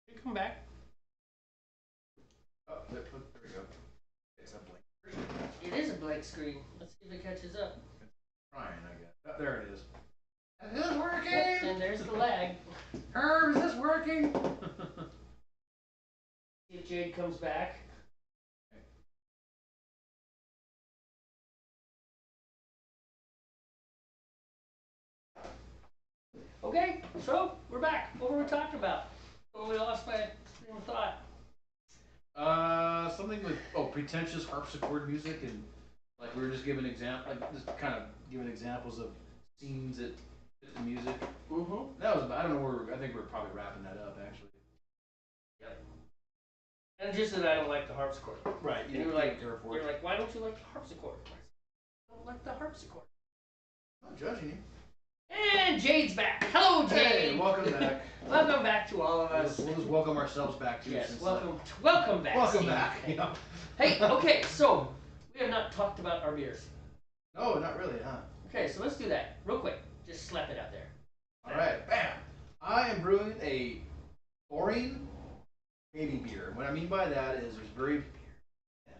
You come back. Oh, there we go. It's a blank. It is a blank screen. Let's see if it catches up. Trying, I guess. Oh, there it is. Is this Yep, working? and there's the lag. Herb, is this working? See if Jade comes back. Okay, so we're back. What were we talking about? Oh, we lost my stream of thought. Something with pretentious harpsichord music, and like we were just giving just kind of giving examples of scenes that fit the music. Mm-hmm. That was I don't know where I think we're probably wrapping that up actually. Yep. And just that I don't like the harpsichord. Right. And you're like, why don't you like the harpsichord? I don't like the harpsichord. I'm not judging you. And Jade's back. Hello, Jade. Hey, welcome back. Welcome back to all of us. We'll just welcome ourselves back too. Yes, since, welcome back. welcome Steve. back. Yeah. Hey, okay, so we have not talked about our beers. No, not really, huh? Okay, so let's do that real quick. Just slap it out there. All right, bam. I am brewing a boring baby beer. What I mean by that is there's very yeah,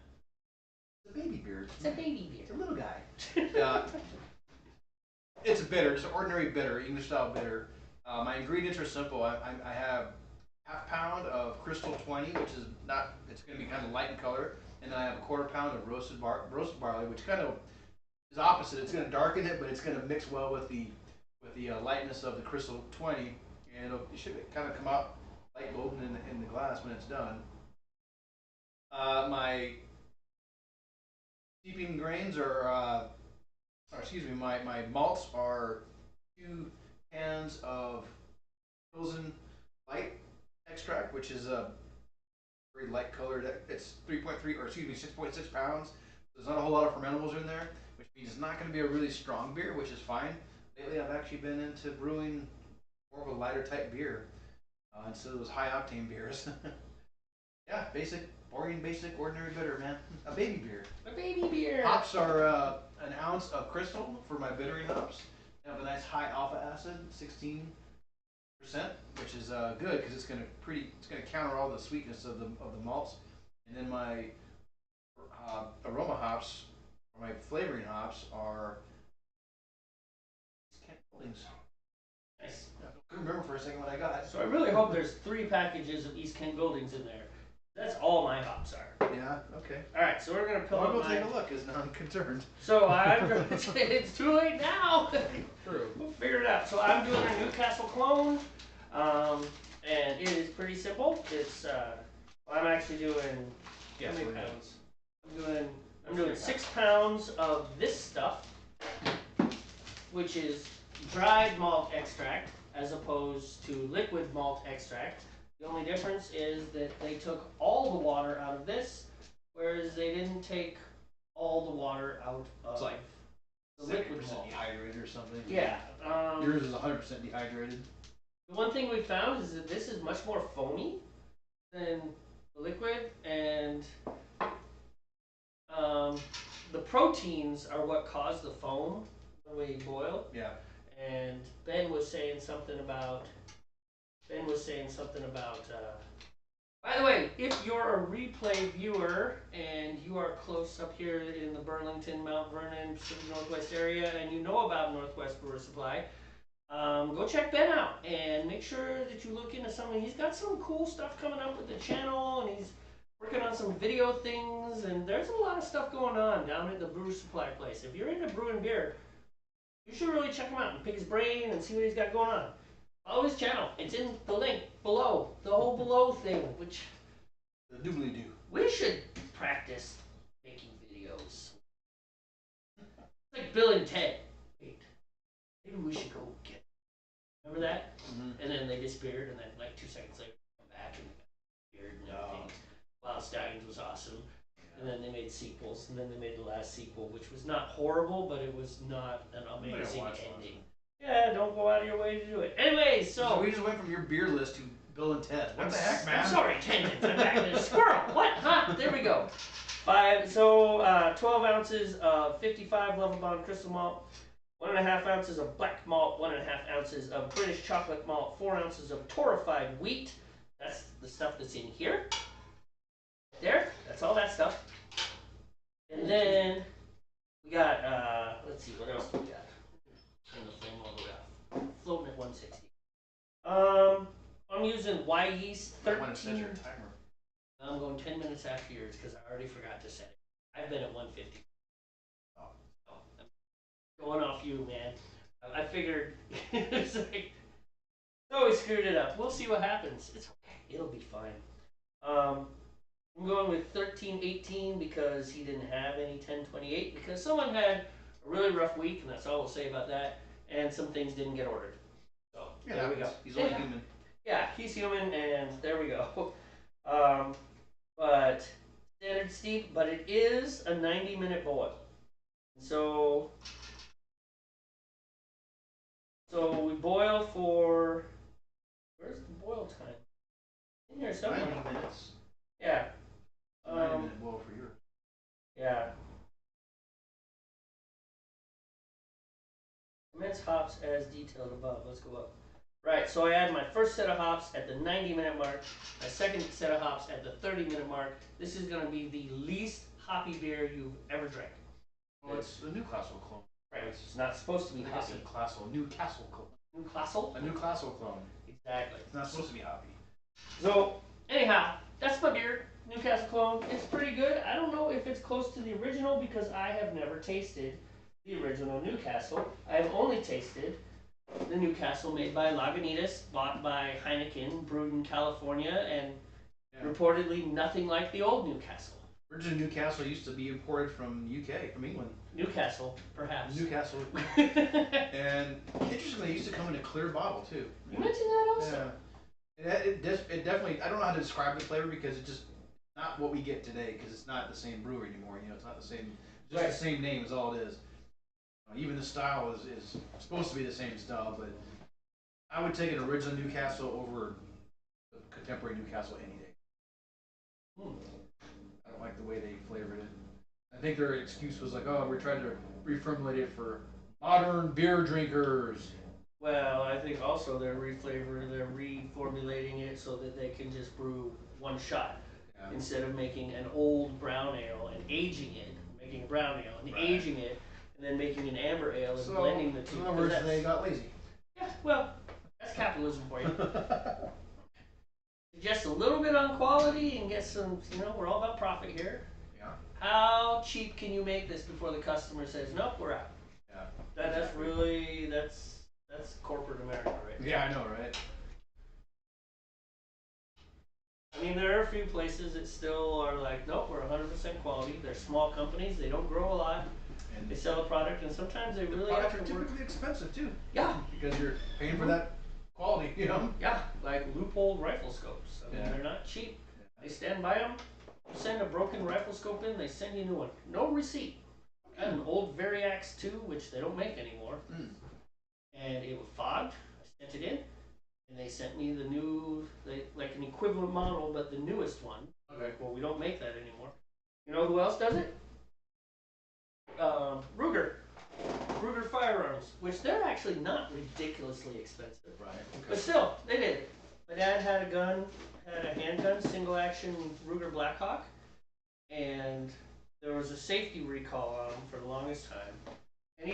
it's a baby beer. It's a baby beer. It's a little guy. It's a bitter, just an ordinary bitter, English style bitter. My ingredients are simple. I have half pound of Crystal 20, which is not, it's going to be kind of light in color, and then I have a quarter pound of roasted barley, which kind of is opposite. It's going to darken it, but it's going to mix well with the lightness of the Crystal 20, and it should kind of come out light golden in the glass when it's done. My steeping grains are. My malts are 2 cans of Pilsen light extract, which is a very light colored. It's 6.6 pounds. There's not a whole lot of fermentables in there, which means it's not going to be a really strong beer, which is fine. Lately, I've actually been into brewing more of a lighter type beer instead of those high octane beers. Yeah, boring, ordinary bitter, man. A baby beer. A baby beer. Hops are an ounce of crystal for my bittering hops. They have a nice high alpha acid, 16%, which is good because it's going to counter all the sweetness of the malts. And then my aroma hops, or my flavoring hops, are Kent Holdings. Nice. I couldn't remember for a second what I got. So I really hope there's 3 packages of East Kent Goldings in there. That's all my hops are. Yeah. Okay. All right, so we're gonna pill I'll up go my... take a look, because now I'm concerned. So I'm going to say it's too late now. True. We'll figure it out. So I'm doing a Newcastle Clone, and it is pretty simple. It's I'm actually doing Yeah. how many pounds? I'm doing 6 pounds of this stuff, which is dried malt extract as opposed to liquid malt extract. The only difference is that they took all the water out of this, whereas they didn't take all the water out of It's like the liquid 70% malt. dehydrated or something. Yeah. Yours is 100% dehydrated. The one thing we found is that this is much more foamy than the liquid, and the proteins are what cause the foam when we boil. Yeah. And Ben was saying something about. By the way, if you're a replay viewer and you are close up here in the Burlington, Mount Vernon, Pacific Northwest area, and you know about Northwest Brewer Supply, go check Ben out and make sure that you look into something. He's got some cool stuff coming up with the channel, and he's working on some video things, and there's a lot of stuff going on down at the Brewer Supply place. If you're into brewing beer, you should really check him out and pick his brain and see what he's got going on. Follow his channel. It's in the link below. The whole below thing, which The doobly doo. we should practice making videos. It's like Bill and Ted. Wait, maybe we should go get. Remember that? Mm-hmm. And then they disappeared, and then like 2 seconds later, they come back and they got disappeared and everything. Wild Stallions was awesome. And then they made sequels, and then they made the last sequel, which was not horrible, but it was not an amazing ending. Yeah, don't go out of your way to do it. Anyway, so we just went from your beer list to Bill and Ted. What the heck, man? I'm sorry, tangent. I'm back to the squirrel. What? Huh? There we go. 12 ounces of 55 Lovebond crystal malt, 1.5 ounces of black malt, 1.5 ounces of British chocolate malt, 4 ounces of torrefied wheat. That's the stuff that's in here. There, that's all that stuff. And then we got, let's see, what else do we got? Turn the flame all the way off. Floating at 160. I'm using Y yeast 13. When it says your timer. I'm going 10 minutes after yours because I already forgot to set it. I've been at 150. Oh. So I'm going off you, man. I figured it's like, oh, we screwed it up. We'll see what happens. It's okay. It'll be fine. I'm going with 1318 because he didn't have any 1028 because someone had a really rough week, and that's all we'll say about that. And some things didn't get ordered. So Yeah, there we go. He's only human. Yeah, he's human, and there we go. But standard steep, but it is a 90-minute boil. So we boil for, where's the boil time? In here somewhere. 90 minutes. Yeah. 90-minute boil for yours. Yeah. Commence hops as detailed above. Let's go up. Right, so I add my first set of hops at the 90-minute mark, my second set of hops at the 30-minute mark. This is going to be the least hoppy beer you've ever drank. Well, it's the Newcastle Clone. Right, it's not supposed to be hoppy. Newcastle Clone. Newcastle? A Newcastle Clone. Exactly. It's not supposed to be hoppy. So, anyhow, that's my beer, Newcastle Clone. It's pretty good. I don't know if it's close to the original because I have never tasted the original Newcastle. I have only tasted the Newcastle made by Lagunitas, bought by Heineken, brewed in California, and reportedly nothing like the old Newcastle. Original Newcastle used to be imported from UK, from England. Newcastle, perhaps. Newcastle. And interestingly, it used to come in a clear bottle, too. You mentioned that also? Yeah. It definitely, I don't know how to describe the flavor because it's just not what we get today because it's not the same brewery anymore. You know, it's not the same, just the same name is all it is. Even the style is supposed to be the same style, but I would take an original Newcastle over the contemporary Newcastle any day. I don't like the way they flavored it. I think their excuse was like, oh, we're trying to reformulate it for modern beer drinkers. Well, I think also they're reformulating it so that they can just brew one shot instead of making an old brown ale and aging it, making a brown ale and aging it, and then making an amber ale and blending the two. In other words, they got lazy. Yeah, well, that's capitalism for you. Just a little bit on quality and get some, we're all about profit here. Yeah. How cheap can you make this before the customer says, nope, we're out? Yeah. That's really, that's corporate America right now. Yeah, I know, right? I mean, there are a few places that still are like, nope, we're 100% quality. They're small companies. They don't grow a lot. And they sell a product, and sometimes they really have to work. Typically expensive, too. Yeah. Because you're paying for that quality, Yeah, like Loophole rifle scopes. I mean, they're not cheap. They stand by them. You send a broken rifle scope in, they send you a new one. No receipt. I had an old Variax 2, which they don't make anymore. And it was fogged. I sent it in. And they sent me the new, like an equivalent model, but the newest one. Okay. Well, we don't make that anymore. You know who else does it? Ruger firearms, which they're actually not ridiculously expensive. Right. Okay. But still, they did it. My dad had a handgun, single action Ruger Blackhawk, and there was a safety recall on him for the longest time. And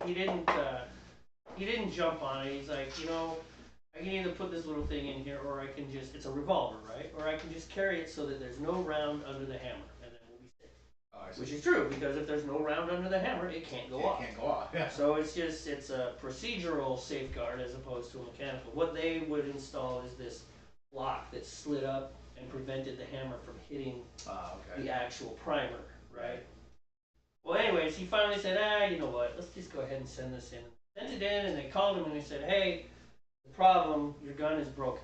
he didn't jump on it. He's like, I can either put this little thing in here, or I can just, it's a revolver, right? Or I can just carry it so that there's no round under the hammer, and then we'll be safe. Oh, I see. Which is true, because if there's no round under the hammer, it can't go off. It can't go off, yeah. So it's a procedural safeguard as opposed to a mechanical. What they would install is this block that slid up and prevented the hammer from hitting the actual primer, right? Well, anyways, he finally said, you know what, let's just go ahead and send this in. Sent it in, and they called him, and they said, hey, the problem, your gun is broken.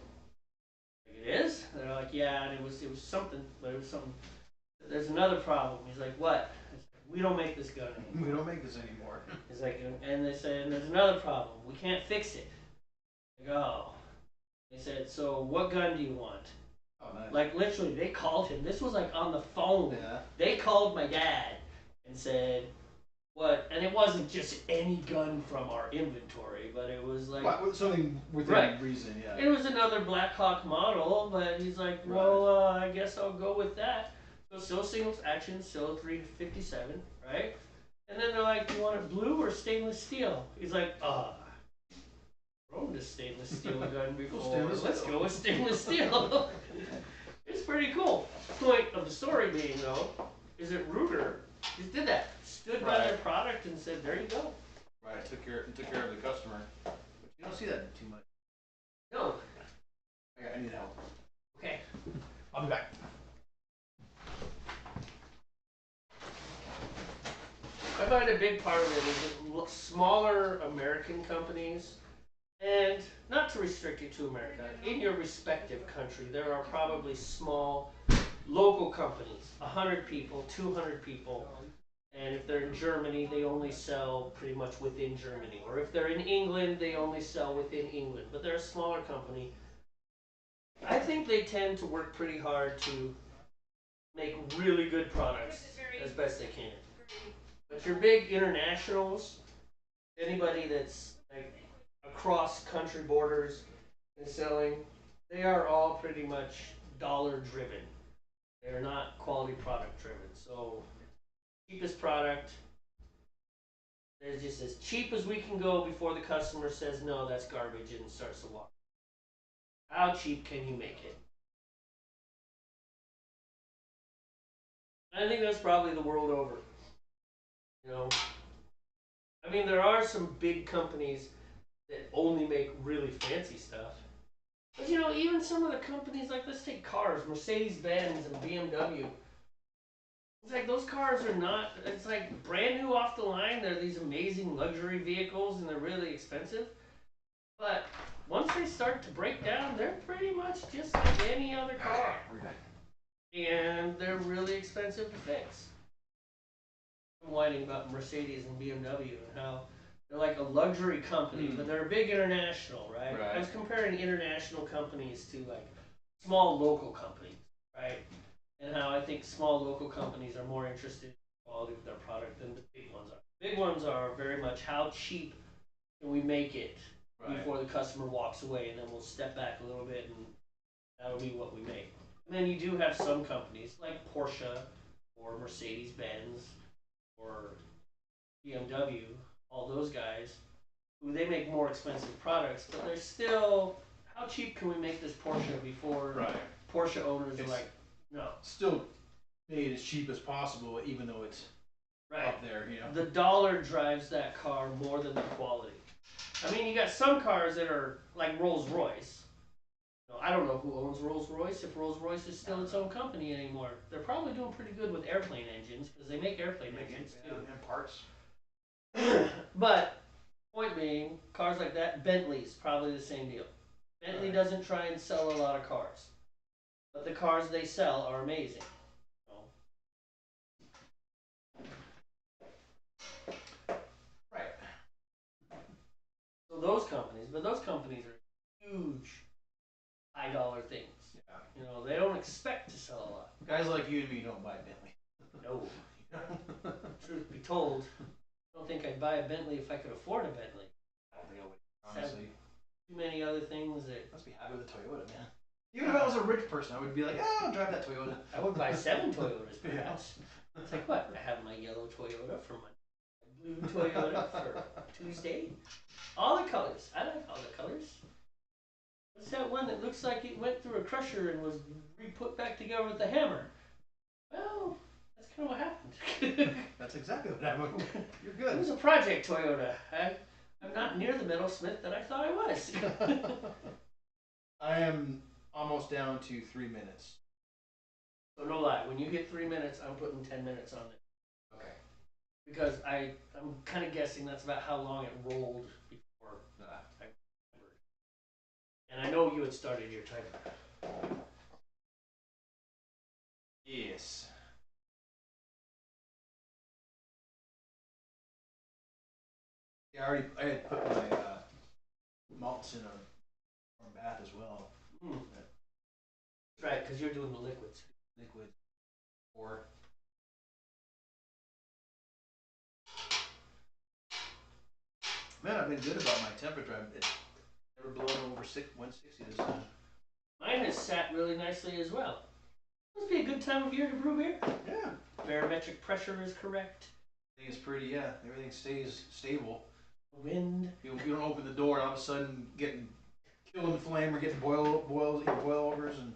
Like, it is? And they're like, yeah, and it was something, but it was something. There's another problem. He's like, what? We don't make this gun anymore. We don't make this anymore. He's like, and they said, and there's another problem. We can't fix it. Like, oh. They said, so what gun do you want? Oh, nice. Like, literally, they called him. This was like on the phone. Yeah. They called my dad and said, what, and it wasn't just any gun from our inventory, but it was like, What, something within right. reason, yeah. It was another Black Hawk model, but he's like, well, I guess I'll go with that. So still single action, still 357, right? And then they're like, do you want it blue or stainless steel? He's like, owned a stainless steel gun before. Let's go with stainless steel. It's pretty cool. Point of the story being, though, is that Ruger just did that. Stood by their product and said, there you go. Right, took care of the customer. But you don't see that too much. No. I need help. Okay. I'll be back. I find a big part of it is that smaller American companies, and not to restrict it to America, in your respective country, there are probably small local companies, 100 people, 200 people, and if they're in Germany, they only sell pretty much within Germany. Or if they're in England, they only sell within England. But they're a smaller company. I think they tend to work pretty hard to make really good products as best they can. But your big internationals, anybody that's like across country borders and selling, they are all pretty much dollar driven. They're not quality product driven. So cheapest product, there's just as cheap as we can go before the customer says no, that's garbage and starts to walk. How cheap can you make it? I think that's probably the world over. You know, I mean, there are some big companies that only make really fancy stuff. But you know, even some of the companies, like let's take cars, Mercedes Benz and BMW. It's like those cars are not, it's like brand new off the line. They're these amazing luxury vehicles and they're really expensive. But once they start to break down, they're pretty much just like any other car. And they're really expensive to fix. I'm whining about Mercedes and BMW and how they're like a luxury company, but they're a big international, right? I was comparing international companies to like small local companies, right? And how I think small local companies are more interested in the quality of their product than the big ones are. Big ones are very much how cheap can we make it before the customer walks away, and then we'll step back a little bit and that'll be what we make. And then you do have some companies like Porsche or Mercedes Benz or BMW, all those guys, who they make more expensive products, but they're still, how cheap can we make this Porsche before Porsche owners are like, no. Still made as cheap as possible, even though it's up there, you know. The dollar drives that car more than the quality. I mean, you got some cars that are like Rolls Royce. I don't know who owns Rolls Royce, if Rolls Royce is still its own company anymore. They're probably doing pretty good with airplane engines because they make airplane engines too. And parts. But, point being, cars like that, Bentley's probably the same deal. Bentley doesn't try and sell a lot of cars. But the cars they sell are amazing. Right. So those companies, but those companies are huge, high dollar things. Yeah. You know, they don't expect to sell a lot. Guys like you and me don't buy Bentley. No. Truth be told, I don't think I'd buy a Bentley if I could afford a Bentley. Honestly. Too many other things that. Must be happy with a Toyota, man. Even if I was a rich person, I would be like, oh, I'll drive that Toyota. I would buy 7 Toyotas, perhaps. It's like, what? I have my yellow Toyota for my blue Toyota for Tuesday. All the colors. I like all the colors. What's that one that looks like it went through a crusher and was re-put back together with a hammer? Well, that's kind of what happened. That's exactly what happened. You're good. It was a project Toyota. I'm not near the metalsmith that I thought I was. I am almost down to 3 minutes. So no lie, when you hit 3 minutes, I'm putting 10 minutes on it. Okay. Because I'm kind of guessing that's about how long it rolled before I remembered. And I know you had started your timer. Yes. Yeah, I had put my malts in a warm bath as well. Right, because you're doing the liquids. Liquid. Or I've been good about my temperature. It's never blown over 160 this time. Mine has sat really nicely as well. Must be a good time of year to brew beer. Yeah. Barometric pressure is correct. I think it's pretty, yeah. Everything stays stable. Wind. You don't open the door and all of a sudden getting killed in flame or getting boilovers and.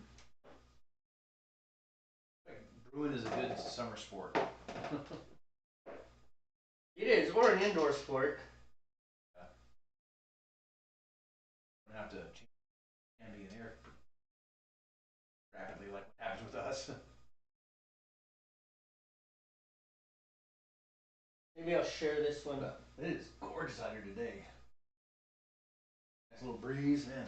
Brewing is a good summer sport. It is, or an indoor sport. Yeah. Don't have to change ambient air rapidly like what happens with us. Maybe I'll share this one. It is gorgeous out here today. Nice little breeze, man.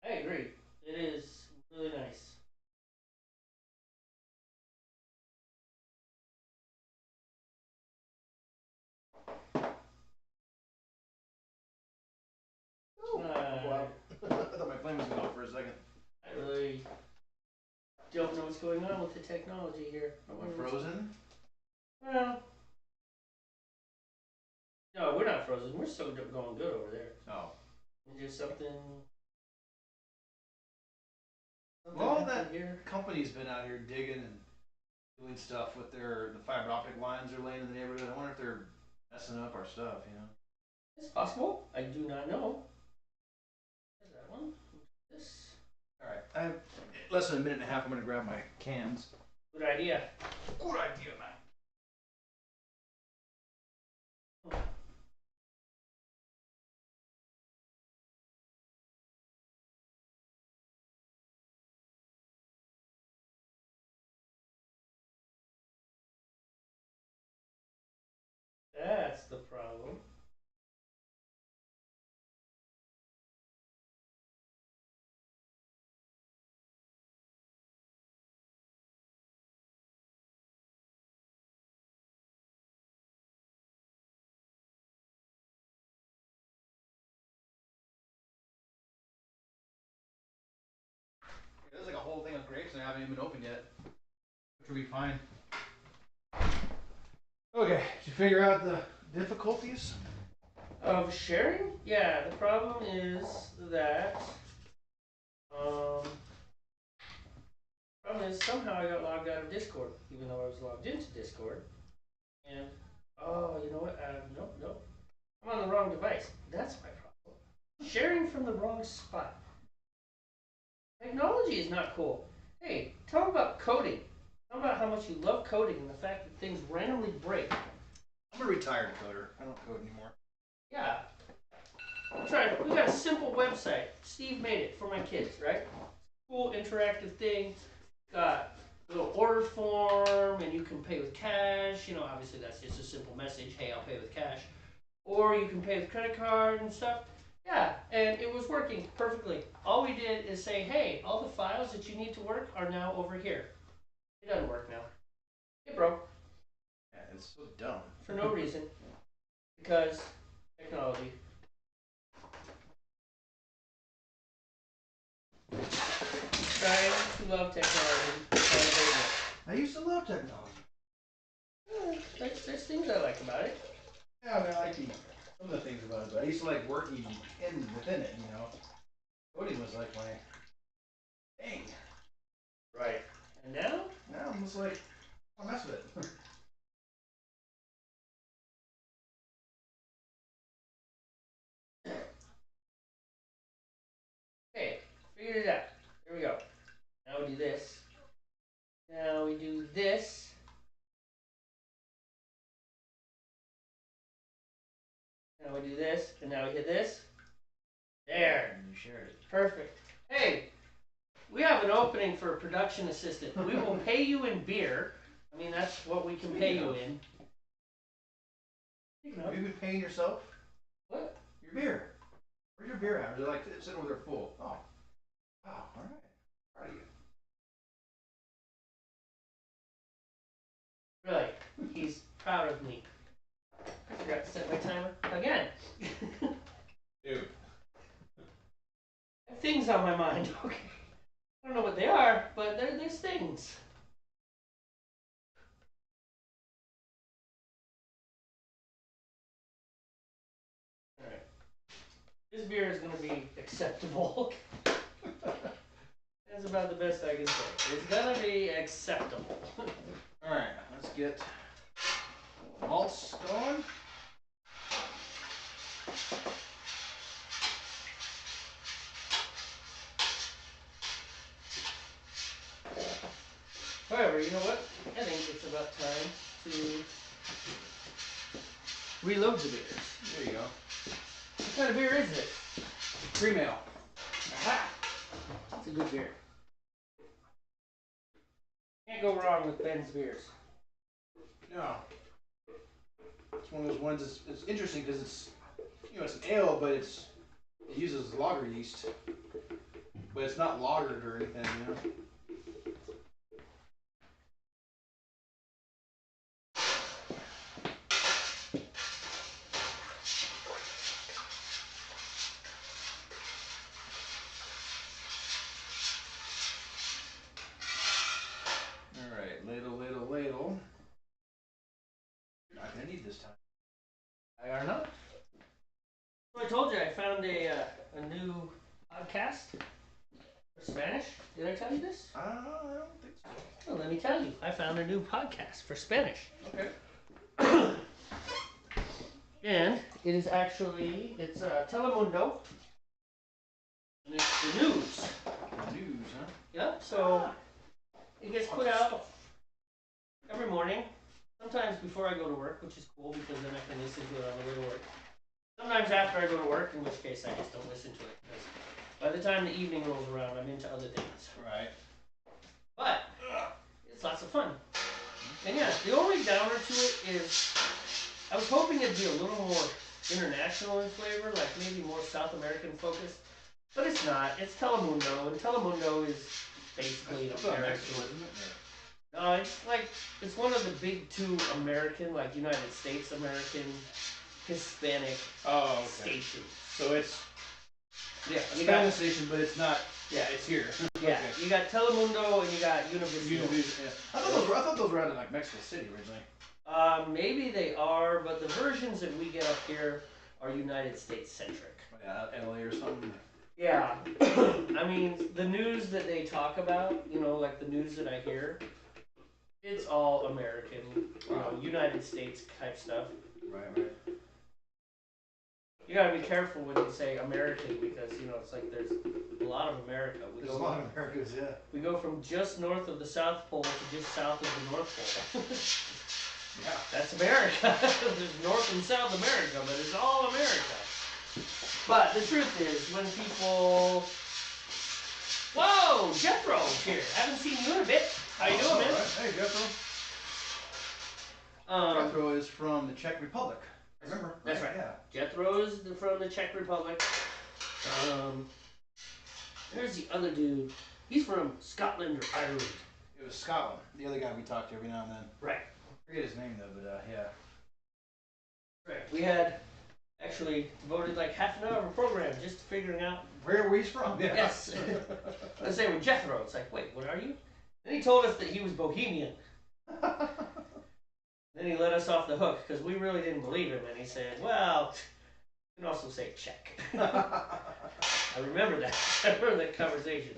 I agree. It is really nice. Wow. I thought my flame was going off for a second. I really don't know what's going on with the technology here. Am I frozen? Well, no, we're not frozen. We're still going good over there. Oh. It's just something. Well, that here. Company's been out here digging and doing stuff with the fiber optic lines they're laying in the neighborhood. I wonder if they're messing up our stuff, you know? It's possible. I do not know. There's that one. This. Alright. I have less than a minute and a half. I'm going to grab my cans. Good idea. Good idea, man. That's the problem. There's like a whole thing of grapes that haven't even been opened yet. Which will be fine. Okay, did you figure out the difficulties? Of sharing? Yeah, the problem is that problem is somehow I got logged out of Discord, even though I was logged into Discord. And oh, you know what? Nope. I'm on the wrong device. That's my problem. Sharing from the wrong spot. Technology is not cool. Hey, talk about coding. Talk about how much you love coding and the fact that things randomly break. I'm a retired coder. I don't code anymore. Yeah. We got a simple website. Steve made it for my kids, right? Cool interactive thing. Got a little order form, and you can pay with cash. You know, obviously that's just a simple message. Hey, I'll pay with cash. Or you can pay with credit card and stuff. Yeah, and it was working perfectly. All we did is say, hey, all the files that you need to work are now over here. It doesn't work now. It broke. Yeah, it's so dumb. For no reason. Because technology. Trying to love technology. I used to love technology. There's things I like about it. Yeah, I mean, I like some of the things about it, but I used to like working within it, you know. Coding was like my thing. Right. And now? Now I'm just like, I'll mess with it. Okay, figured it out. Here we go. Now we do this. Now we do this. Now we do this, and now we hit this. There. And you shared it. Perfect. Hey, we have an opening for a production assistant. We will pay you in beer. I mean, that's what we can pay you in. Have you been paying yourself? What? Your beer. Where's your beer at? Or is it like sitting over there full? Oh. Wow, all right. Proud of you. Really, he's proud of me. I forgot to set my timer again. Dude. I have things on my mind. Okay. I don't know what they are, but there's things. beer is going to be acceptable. That's about the best I can say. It's going to be acceptable. Alright, let's get malts going. However, you know what? I think it's about time to reload the beers. There you go. What kind of beer is it? Cream ale. Aha! It's a good beer. Can't go wrong with Ben's beers. No. It's one of those ones. It's interesting because it's it's an ale, but it uses lager yeast, but it's not lagered or anything. Alright, ladle. You're not gonna need this time. I are not. So I told you I found a new podcast for Spanish. Did I tell you this? I don't think so. Well, let me tell you. I found a new podcast for Spanish. Okay. And it is it's Telemundo. And it's the news. News, huh? Yeah, so it gets put out every morning. Sometimes before I go to work, which is cool because then I can listen to it on the way to work. Sometimes after I go to work, in which case I just don't listen to it because by the time the evening rolls around, I'm into other things. Right. But it's lots of fun. And yeah, the only downer to it is I was hoping it'd be a little more international in flavor, like maybe more South American focused. But it's not. It's Telemundo, and Telemundo is basically American. No, it's one of the big two American, like United States American, Hispanic stations. So it's a Spanish station, but it's not. Yeah, it's here. Yeah, okay. You got Telemundo and you got Univision. Yeah. I thought those were out in like Mexico City originally. Maybe they are, but the versions that we get up here are United States centric. Yeah, LA or something. Yeah, I mean the news that they talk about, like the news that I hear, it's all American, United States type stuff. Right. You gotta be careful when you say American because it's like there's a lot of America. There's a lot of Americas, yeah. We go from just north of the South Pole to just south of the North Pole. Yeah, that's America. There's North and South America, but it's all America. But the truth is, when people... Whoa! Jethro's here. Haven't seen you in a bit. How you doing, man? Right. Hey, Jethro. Jethro is from the Czech Republic. Remember? That's right. Yeah. Jethro's from the Czech Republic. There's the other dude. He's from Scotland or Ireland. It was Scotland. The other guy we talked to every now and then. Right. I forget his name though, but yeah. Right. We had actually devoted like half an hour of a program just to figuring out where he's from. Yeah. Yes. Let's say with Jethro. It's like, wait, what are you? Then he told us that he was Bohemian. Then he let us off the hook because we really didn't believe him, and he said, "Well, you can also say Czech." I remember that. I remember that conversation.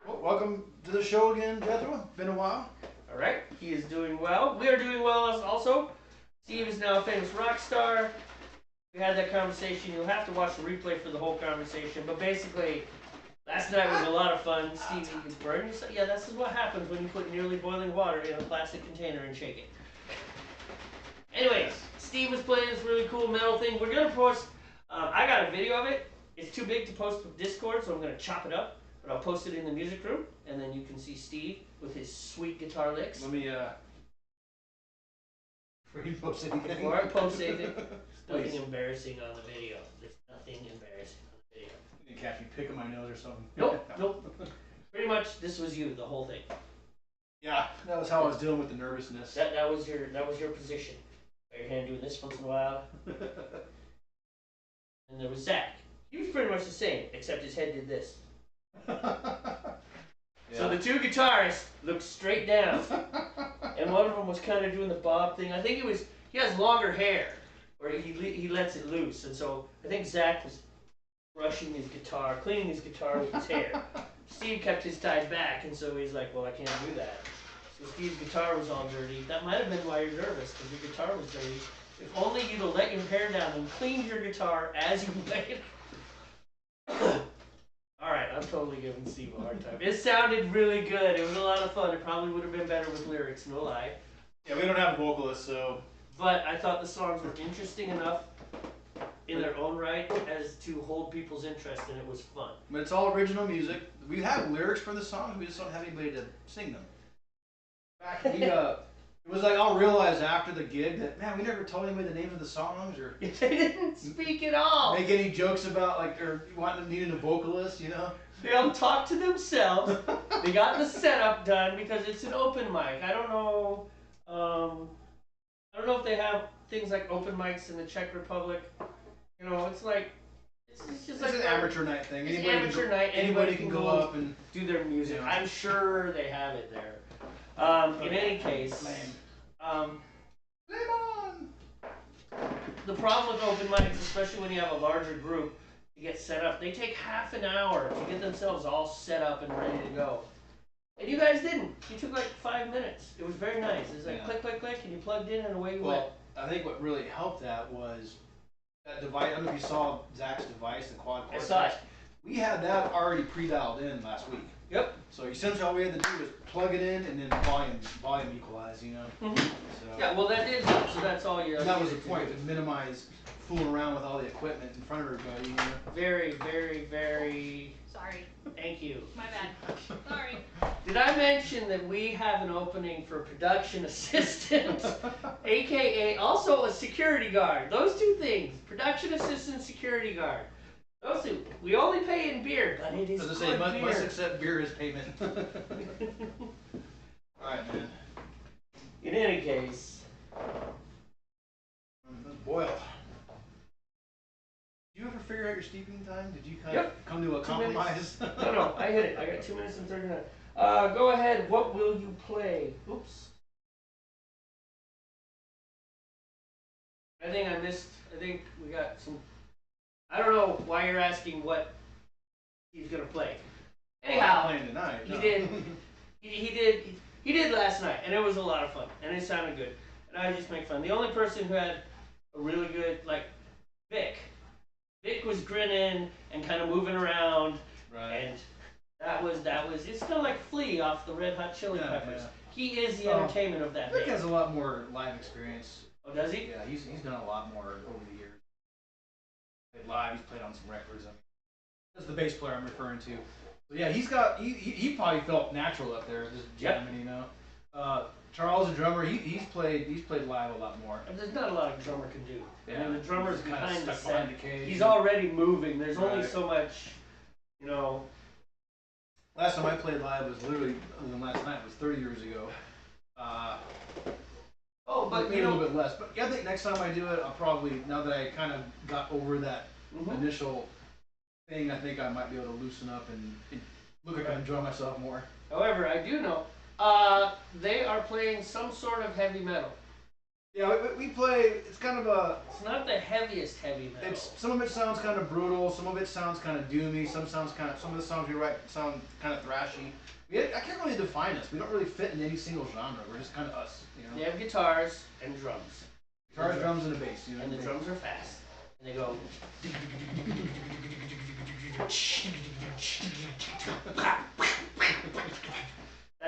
Well, welcome to the show again, Jethro. Been a while. All right, he is doing well. We are doing well also. Steve is now a famous rock star. We had that conversation. You'll have to watch the replay for the whole conversation, but basically. Last night was a lot of fun. Steve, you could burn yourself. Yeah, this is what happens when you put nearly boiling water in a plastic container and shake it. Anyways, Steve was playing this really cool metal thing. We're going to post, I got a video of it. It's too big to post with Discord, so I'm going to chop it up. But I'll post it in the music room, and then you can see Steve with his sweet guitar licks. Let me, before you post anything. Before I post anything, there's nothing embarrassing on the video. There's nothing embarrassing. You catch me picking my nose or something. Nope. Pretty much, this was you, the whole thing. Yeah, that was how I was dealing with the nervousness. That was your position. Got your hand doing this once in a while. And there was Zach. He was pretty much the same, except his head did this. So the two guitarists looked straight down, and one of them was kind of doing the bob thing. I think he has longer hair. or he lets it loose. And so I think Zach was brushing his guitar, cleaning his guitar with his hair. Steve kept his tied back, and so he's like, well, I can't do that. So Steve's guitar was all dirty. That might have been why you're nervous, because your guitar was dirty. If only you'd have let your hair down and cleaned your guitar as you played. Alright, I'm totally giving Steve a hard time. It sounded really good. It was a lot of fun. It probably would have been better with lyrics, no lie. Yeah, we don't have a vocalist, so. But I thought the songs were interesting enough in their own right as to hold people's interest, and it was fun. But it's all original music. We have lyrics for the songs, we just don't have anybody to sing them. In fact, it was like I'll realize after the gig that, man, we never told anybody the names of the songs or They didn't speak at all. make any jokes about like or needing a vocalist, you know. They all talk to themselves. They got the setup done because it's an open mic. I don't know. I don't know if they have things like open mics in the Czech Republic. You know, it's like it's just like an amateur night thing. It's amateur night. Anybody can go up and do their music. You know. I'm sure they have it there. In any case, the problem with open mics, especially when you have a larger group, to get set up, they take half an hour to get themselves all set up and ready to go. And you guys didn't. You took like 5 minutes. It was very nice. It was like click, click, click, and you plugged in and away you went. I think what really helped that was that device. I don't know if you saw Zach's device, the quad core. I saw it. We had that already pre-dialed in last week. Yep. So essentially all we had to do was plug it in and then volume equalize, you know. Mm-hmm. So, Yeah, well that did help, so that's all you. and that was the point, to minimize fooling around with all the equipment in front of everybody, you know. Very, very, very. Sorry. Thank you. My bad. Sorry. Did I mention that we have an opening for production assistant, aka also a security guard? Those two things, production assistant, security guard. Those two. We only pay in beer, but it is As I good say, beer. must accept beer as payment. Alright, man. In any case. Let's boil. Did you ever figure out your steeping time? Did you kind Yep. of come to a 2 minutes. compromise? No, I hit it. I got 2 minutes and 39. Go ahead. What will you play? Oops. I think I missed. I think we got some. I don't know why you're asking what he's gonna play. Anyhow, playing tonight. he no. did. He did last night, and it was a lot of fun, and it sounded good. And I just make fun. The only person who had a really good, like, Vic. Vic was grinning and kind of moving around, Right. and that was. It's kind of like Flea off the Red Hot Chili Peppers. Yeah. He is the entertainment of that Vic band. has a lot more live experience. Oh, does he? Yeah, he's done a lot more over the years. Played live, he's played on some records. I mean, that's the bass player I'm referring to. So yeah, he probably felt natural up there, just jamming, you know. Charles, the drummer, he's played live a lot more. And there's not a lot a drummer can do. Yeah, I mean, the drummer's kind of behind the stuck set. behind the cage. He's already moving. There's only Right. so much, you know. Last time I played live was literally, other than last night, was 30 years ago. Oh, but Maybe you a know, little bit less. But yeah, I think next time I do it, I'll probably, now that I kind of got over that initial thing, I think I might be able to loosen up and look like I enjoy myself more. However, I do know they are playing some sort of heavy metal. Yeah, we play. It's kind of a. It's not the heaviest heavy metal. It's some of it sounds kind of brutal. Some of it sounds kind of doomy. Some of the songs we write sound kind of thrashy. I can't really define us. We don't really fit in any single genre. We're just kind of us, you know. They have guitars and drums. Guitars, drums, and a bass. You know. And the drums are fast. And they go.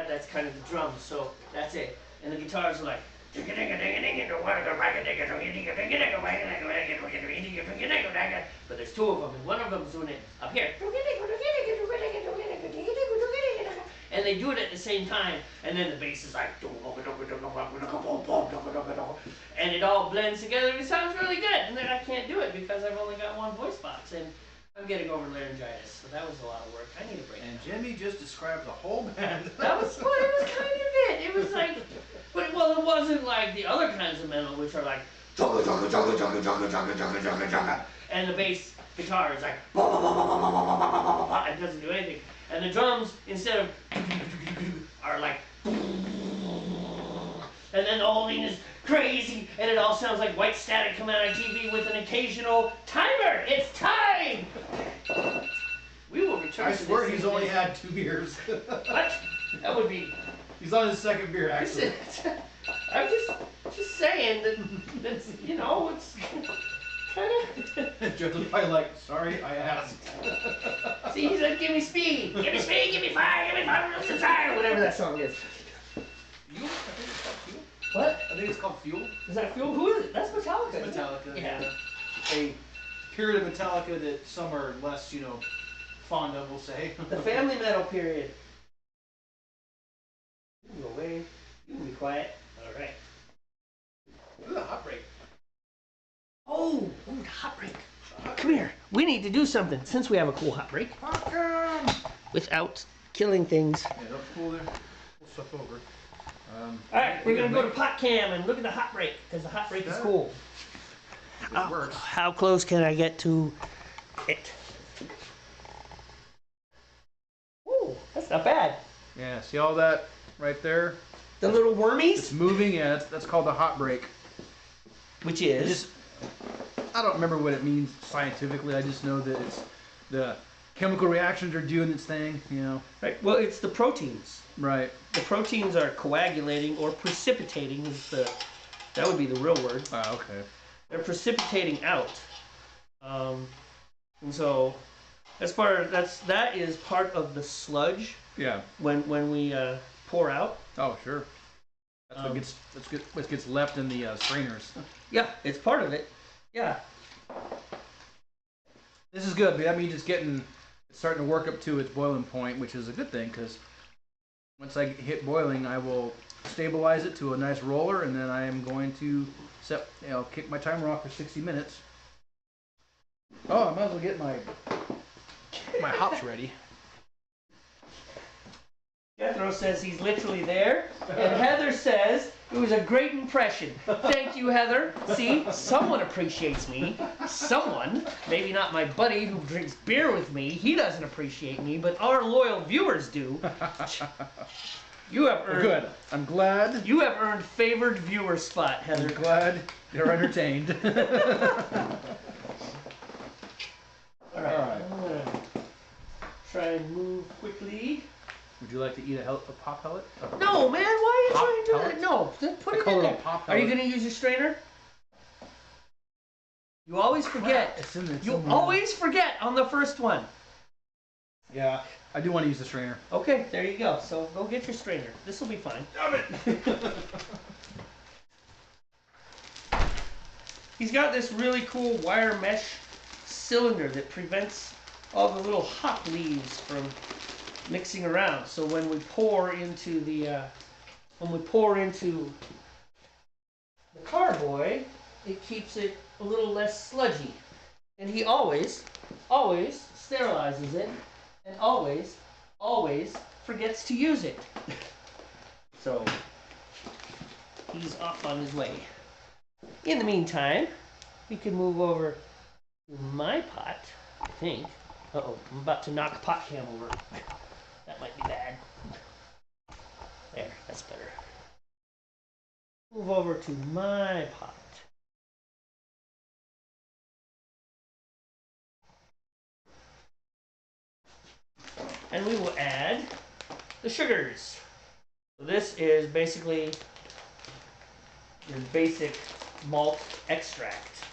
That's kind of the drums. So that's it. And the guitars are like. But there's two of them, and one of them's doing it up here. And they do it at the same time, and then the bass is like, and it all blends together, and it sounds really good. And then I can't do it because I've only got one voice box, and I'm getting over laryngitis, so that was a lot of work. I need a break. And Jamey just described the whole band. That was fun. It was kind of it. It was like, but it wasn't like the other kinds of metal, which are like, and the bass guitar is like, it doesn't do anything. And the drums, instead of, are like, and then the whole thing is, crazy, and it all sounds like white static coming out of TV with an occasional timer. It's time. We will return. I swear he's only had 2 beers. What? That would be. He's on his 2nd beer, actually. I'm just saying that that's it's kind of. Judge was probably like, sorry, I asked. See, he's like, give me speed, give me fire, revolutions of fire, whatever that song is. Fuel? I think it's called Fuel. What? I think it's called Fuel. Is that Fuel? Who is it? That's Metallica. It's Metallica. Yeah. A period of Metallica that some are less, fond of, we'll say. The family metal period. You can go away. You can be quiet. All right. Ooh, the hot break. Oh, the hot break. Come here. We need to do something since we have a cool hot break. Without killing things. Yeah, don't cool there. We'll flip over. All right, we're gonna go to pot cam and look at the hot break because the hot break is cool. It works. How close can I get to it? Ooh, that's not bad. Yeah, see all that right there? The little wormies? It's moving, yeah, that's called the hot break. Which is? It just, I don't remember what it means scientifically, I just know that it's the chemical reactions are doing its thing, Right, well, it's the proteins. Right. The proteins are coagulating or precipitating that would be the real word. Ah, okay. They're precipitating out. And so that is part of the sludge. Yeah. When we pour out. Oh, sure. That's what gets left in the strainers. Yeah, it's part of it. Yeah. This is good. That means it's starting to work up to its boiling point, which is a good thing because once I hit boiling, I will stabilize it to a nice roller, and then I am going to kick my timer off for 60 minutes. Oh, I might as well get my hops ready. Jethro says he's literally there, and Heather says it was a great impression. Thank you, Heather. See, someone appreciates me. Someone, maybe not my buddy who drinks beer with me. He doesn't appreciate me, but our loyal viewers do. You have earned. Good. I'm glad. You have earned favored viewer spot, Heather. I'm glad you're entertained. All right. I'm gonna try and move quickly. Would you like to eat a pop pellet? No, man. Why are Pop you trying to do that? No, put it in there. Are you gonna use your strainer? You always forget. You always forget on the first one. Yeah, I do want to use the strainer. Okay, there you go. So go get your strainer. This will be fine. Damn it! He's got this really cool wire mesh cylinder that prevents all the little hop leaves from mixing around. So when we pour into the carboy, it keeps it a little less sludgy. And he always sterilizes it, and always forgets to use it. So he's off on his way. In the meantime, we can move over to my pot, I think. Uh-oh, I'm about to knock pot cam over. That might be bad. There, that's better. Move over to my pot. And we will add the sugars. So this is basically your basic malt extract,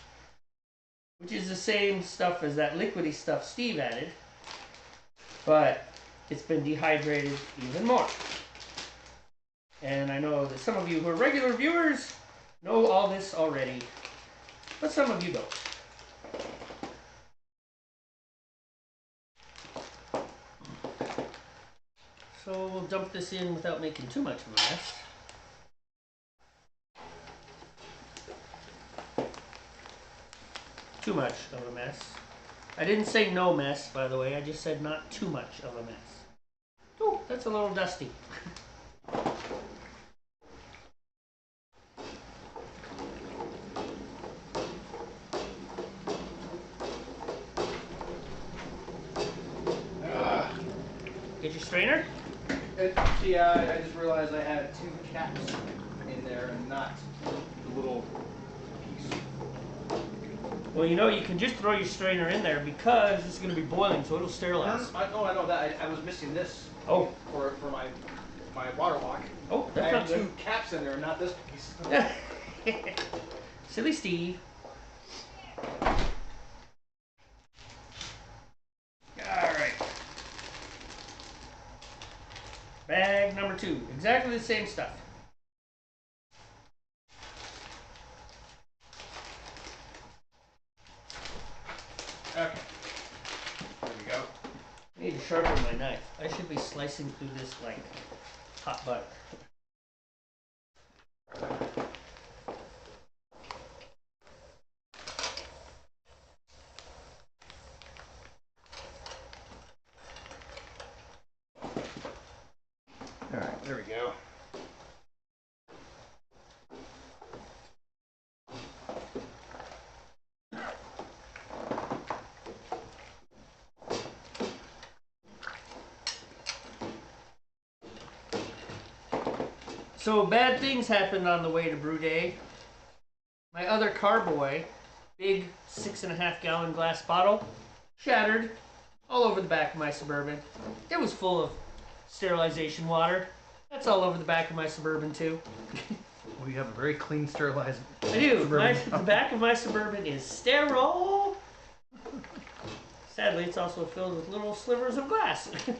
which is the same stuff as that liquidy stuff Steve added, but it's been dehydrated even more. And I know that some of you who are regular viewers know all this already, but some of you don't. So we'll dump this in without making too much of a mess. Too much of a mess. I didn't say no mess, by the way. I just said not too much of a mess. Oh, that's a little dusty. Get your strainer? Yeah, I just realized I had 2 caps in there and not Well, you know, you can just throw your strainer in there because it's going to be boiling, so it'll sterilize. I know that. I was missing this. Oh. For my water lock. Oh, I that's had not two good. caps in there, not this piece. Silly Steve. Alright. Bag number 2. Exactly the same stuff. Okay. There we go. I need to sharpen my knife. I should be slicing through this like hot butter. Alright, there we go. So bad things happened on the way to brew day. My other carboy, big 6.5 gallon glass bottle, shattered all over the back of my Suburban. It was full of sterilization water. That's all over the back of my Suburban too. We have a very clean sterilized. I do. The back of my Suburban is sterile. Sadly, it's also filled with little slivers of glass. Yeah,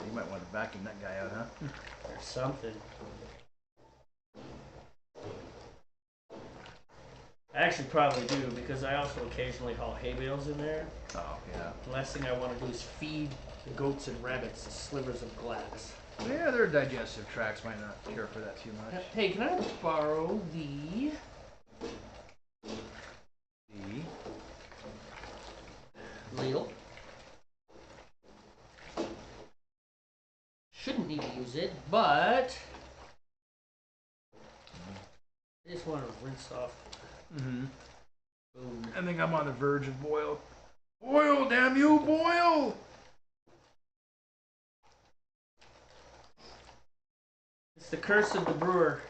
you might want to vacuum that guy out, huh? Or something. I actually probably do because I also occasionally haul hay bales in there. Oh, yeah. The last thing I want to do is feed the goats and rabbits slivers of glass. Yeah, their digestive tracts might not care for that too much. Hey, can I borrow the ladle? Shouldn't need to use it, but I just want to rinse off. Mm-hmm. Boom. I think I'm on the verge of boil. Boil, damn you, boil! It's the curse of the brewer.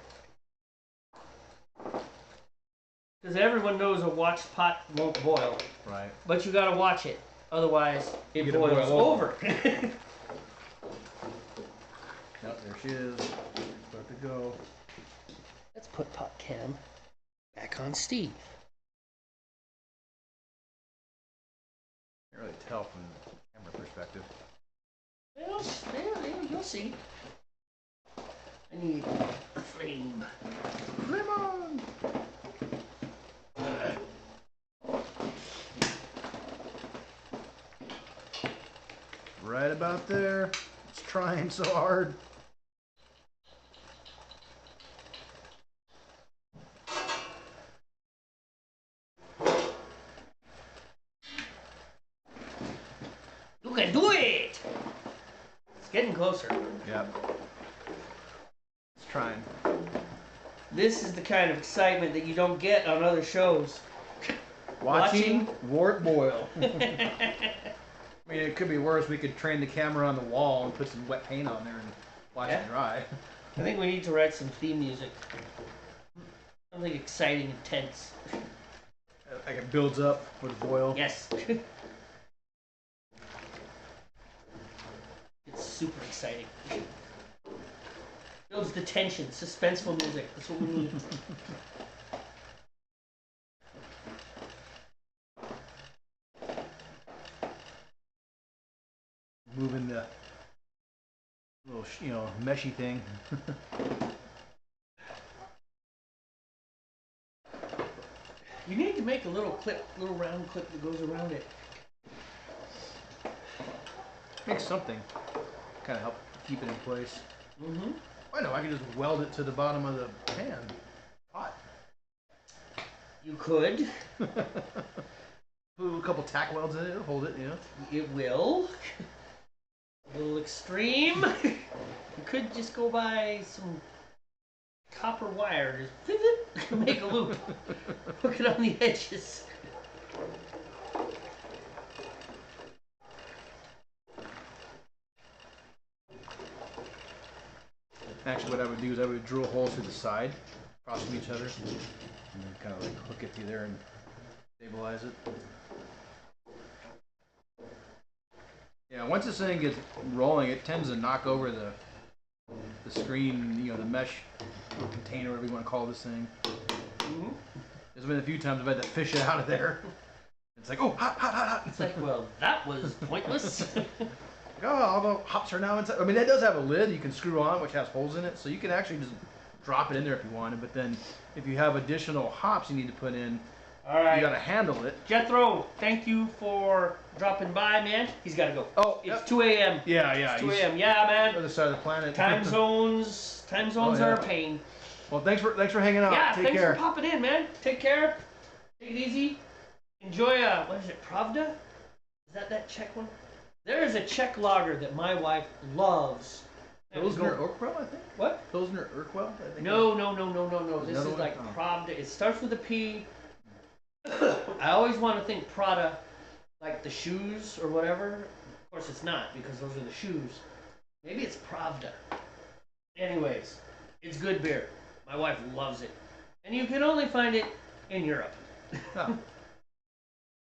Because everyone knows a watched pot won't boil. Right. But you gotta watch it. Otherwise, it Get a boils boil over. Yep, there she is. Let it go. Let's put pot cam back on Steve. Can't really tell from the camera perspective. Well, you'll see. I need a flame. Flame on! Right about there. It's trying so hard. You can do it! It's getting closer. Yep. It's trying. This is the kind of excitement that you don't get on other shows. Watching wort boil. I mean, it could be worse. We could train the camera on the wall and put some wet paint on there and watch it dry. I think we need to write some theme music. Something exciting and tense. Like it builds up with boil. Yes. It's super exciting. Builds the tension, suspenseful music. That's what we need. Moving the little, meshy thing. You need to make a little round clip that goes around it. Make something. Kind of help keep it in place. Mm-hmm. I know, I can just weld it to the bottom of the pan. Pot. You could. Put a couple tack welds in it, it'll hold it, It will. A little extreme. You could just go buy some copper wire, just make a loop. Hook it on the edges. Actually, what I would do is I would drill holes through the side, across from each other, and then kind of like hook it through there and Stabilize it. Yeah, once this thing gets rolling, it tends to knock over the screen, you know, the mesh container, whatever you want to call this thing. Mm-hmm. There's been a few times I've had to fish it out of there. It's like, oh, hot, hot, hot, hot. It's like, well, that was pointless. Oh, all the hops are now inside. I mean, that does have a lid you can screw on, which has holes in it, so you can actually just drop it in there if you wanted. But then, if you have additional hops you need to put in, All right. you got to handle it. Jethro, thank you for dropping by, man. He's got to go. Oh, it's yep. 2 a.m. Yeah, It's 2 a.m. Yeah, man. Other side of the planet. Time zones Oh, yeah. are a pain. Well, thanks for hanging out. Yeah, Take thanks care. for popping in, man. Take care. Take it easy. Enjoy. What is it? Pravda? Is that Czech one? There is a Czech lager that my wife loves. Pilsner Urquell, I think. What? Pilsner Urquell, I think. No. This is one? like Oh. Pravda. It starts with a P. I always want to think Prada, like the shoes or whatever. Of course, it's not because those are the shoes. Maybe it's Pravda. Anyways, it's good beer. My wife loves it, and you can only find it in Europe. Oh.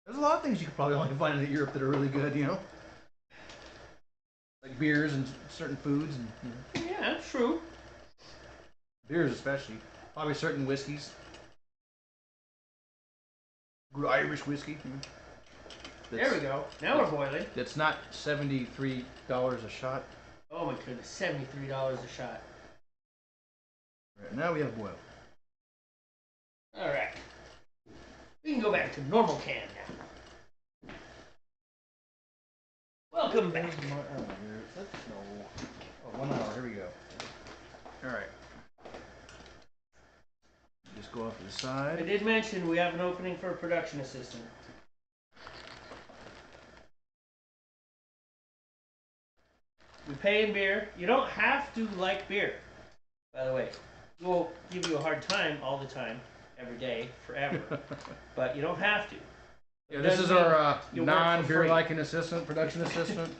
There's a lot of things you could probably only find in Europe that are really good, you know, like beers and certain foods, and you know. Yeah, that's true. Beers especially. Probably certain whiskeys. Good Irish whiskey. There we go. Now we're boiling. That's not $73 a shot. Oh my goodness, $73 a shot. Right, now we have a boil. All right. We can go back to normal can now. Welcome back. Oh, 1 hour. Here we go. All right. Just go off to the side. I did mention we have an opening for a production assistant. We pay in beer. You don't have to like beer, by the way. We'll give you a hard time all the time, every day, forever. But you don't have to. Yeah, this is our you work for non-beer free. liking assistant, production assistant.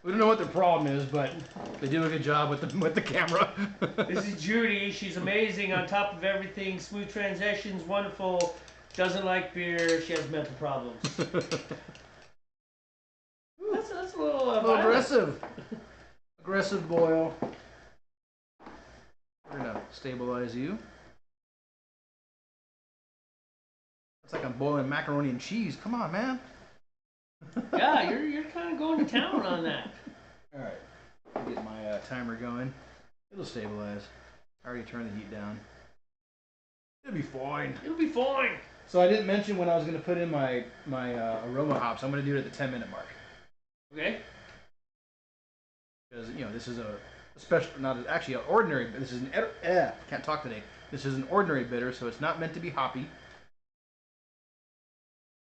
We don't know what the problem is, but they do a good job with the camera. This is Judy. She's amazing on top of everything. Smooth transitions, wonderful. Doesn't like beer. She has mental problems. That's a little, A little aggressive. Aggressive boil. We're gonna stabilize you. It's like I'm boiling macaroni and cheese. Come on, man. Yeah, you're kind of going to town on that. All right, I'll get my timer going. It'll stabilize. I already turned the heat down. It'll be fine. It'll be fine. So I didn't mention when I was going to put in my aroma hops. I'm going to do it at the 10-minute mark. Okay. Because you know this is a special, not actually an ordinary. This is an can't talk today. This is an ordinary bitter, so it's not meant to be hoppy.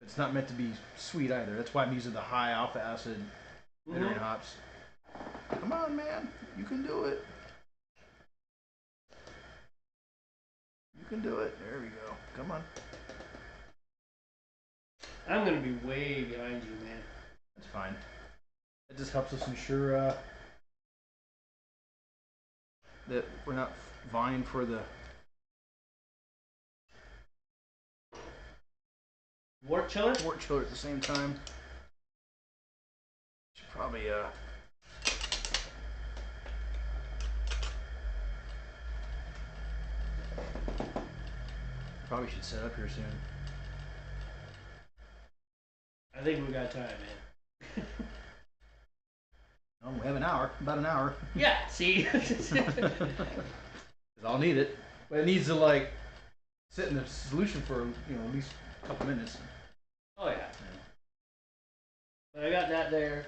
It's not meant to be sweet either. That's why I'm using the high alpha acid bittering hops. Come on, man. You can do it. You can do it. There we go. Come on. I'm going to be way behind you, man. That's fine. It just helps us ensure that we're not vying for the Wort chiller? wort chiller at the same time. Should probably should set up here soon. I think we got time, man. Oh, we have an hour, about an hour. Yeah, see? 'Cause I'll need it, but it needs to like sit in the solution for at least a couple minutes. Oh, yeah. But I got that there.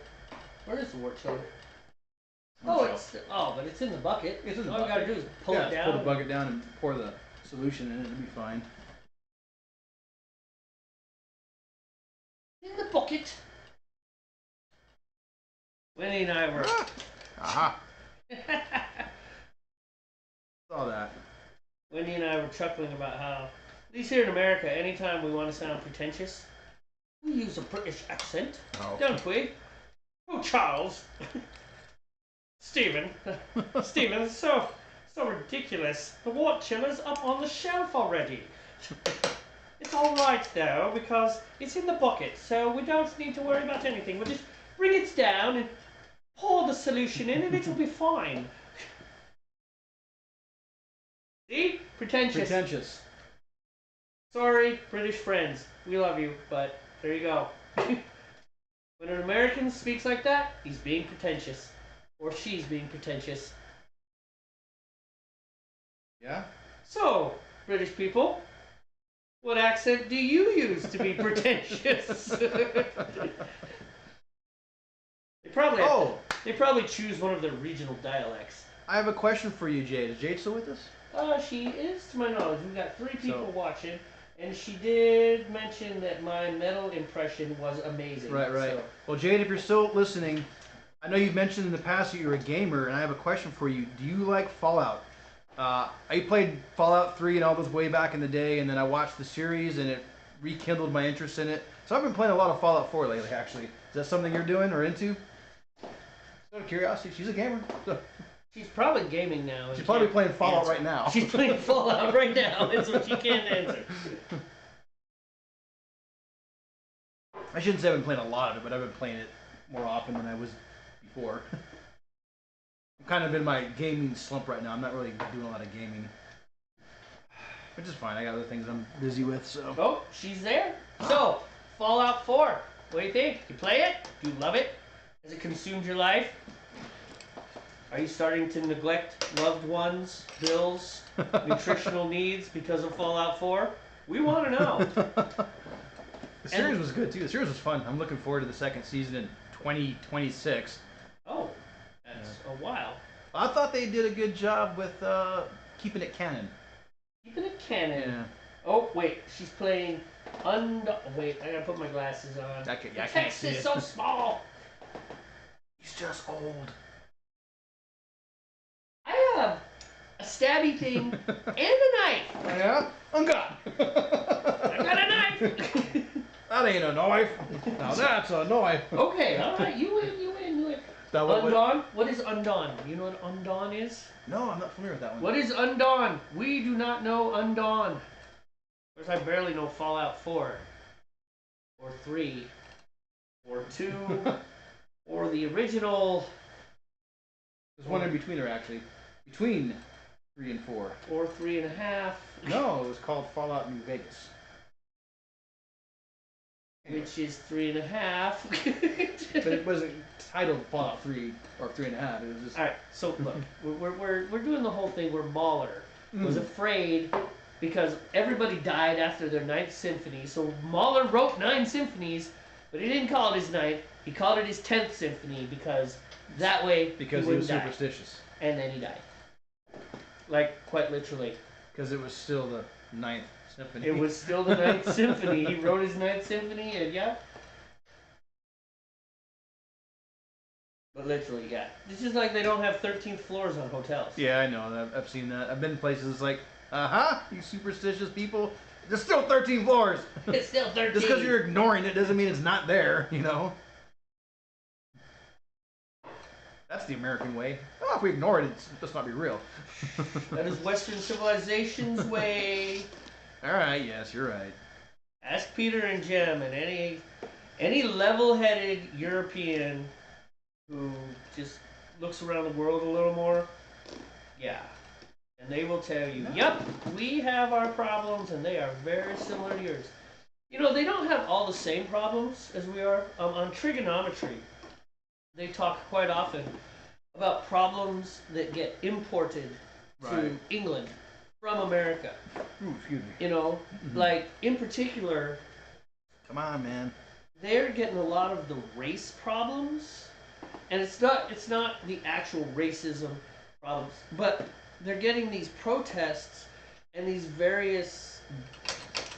Where is the wort chiller? Oh, but it's in the bucket. It's in the All bucket. you gotta do is pull it down. Pull the bucket down and pour the solution in, it'll be fine. In the bucket. Winnie and I were. Aha! Saw that. Wendy and I were chuckling about how, at least here in America, anytime we want to sound pretentious, we use a British accent, don't we? Oh, Charles. Stephen. Stephen, it's so ridiculous. The wort chiller's up on the shelf already. It's all right though because it's in the bucket, so we don't need to worry about anything. We'll just bring it down and pour the solution in, and it'll be fine. See? Pretentious. Pretentious. Sorry, British friends. We love you, but there you go. When an American speaks like that, he's being pretentious. Or she's being pretentious. Yeah? So, British people, what accent do you use to be pretentious? They probably choose one of their regional dialects. I have a question for you, Jade. Is Jade still with us? She is, to my knowledge. We've got 3 people watching, and she did mention that my metal impression was amazing. Right. So. Well, Jade, if you're still listening, I know you've mentioned in the past that you're a gamer, and I have a question for you. Do you like Fallout? I played Fallout 3 and all those way back in the day, and then I watched the series, and it rekindled my interest in it. So I've been playing a lot of Fallout 4 lately, actually. Is that something you're doing or into? Out of curiosity, she's a gamer. So. She's probably gaming now. She's probably playing Fallout right now. She's playing Fallout right now. That's what she can't answer. I shouldn't say I've been playing a lot of it, but I've been playing it more often than I was before. I'm kind of in my gaming slump right now. I'm not really doing a lot of gaming. Which is fine. I got other things I'm busy with, so. Oh, she's there. So, Fallout 4. What do you think? You play it? Do you love it? Has it consumed your life? Are you starting to neglect loved ones, bills, nutritional needs because of Fallout 4? We want to know. The series was good, too. The series was fun. I'm looking forward to the second season in 2026. Oh, that's a while. I thought they did a good job with keeping it canon. Keeping it canon? Yeah. Oh, wait. She's playing Wait, I gotta put my glasses on. I can't text see is it. so small. He's just old. I have a stabby thing and a knife. Yeah? I'm gone. I got a knife. That ain't a knife. Now that's a knife. Okay, all right. You win. Undawn? What is Undawn? You know what Undawn is? No, I'm not familiar with that one. What is Undawn? We do not know Undawn. Of course, I barely know Fallout 4. Or 3. Or 2. Or the original. There's one in between there, actually. Between 3 and 4. Or 3.5. No, it was called Fallout New Vegas. Which is 3.5. But it wasn't titled Fallout 3 or 3.5. It was just. All right. So look, we're doing the whole thing where Mahler was afraid because everybody died after their 9th symphony. So Mahler wrote 9 symphonies, but he didn't call it his 9th. He called it his 10th symphony because that way because he was superstitious. And then he died. Like quite literally. Because it was still the 9th symphony. It was still the 9th symphony. He wrote his 9th symphony, and yeah. But literally, yeah. It's just like they don't have 13th floors on hotels. Yeah, I know. I've seen that. I've been in places like, you superstitious people. There's still 13 floors. It's still 13. Just because you're ignoring it doesn't mean it's not there, you know? That's the American way. Oh, if we ignore it, it must not be real. That is Western civilization's way. Alright, yes, you're right. Ask Peter and Jim and any level-headed European who just looks around the world a little more. Yeah. And they will tell you, yep, we have our problems and they are very similar to yours. You know, they don't have all the same problems as we are. On trigonometry, they talk quite often about problems that get imported to England from America. Ooh, excuse me. You know, like in particular, come on, man. They're getting a lot of the race problems, and it's not the actual racism problems, but they're getting these protests and these various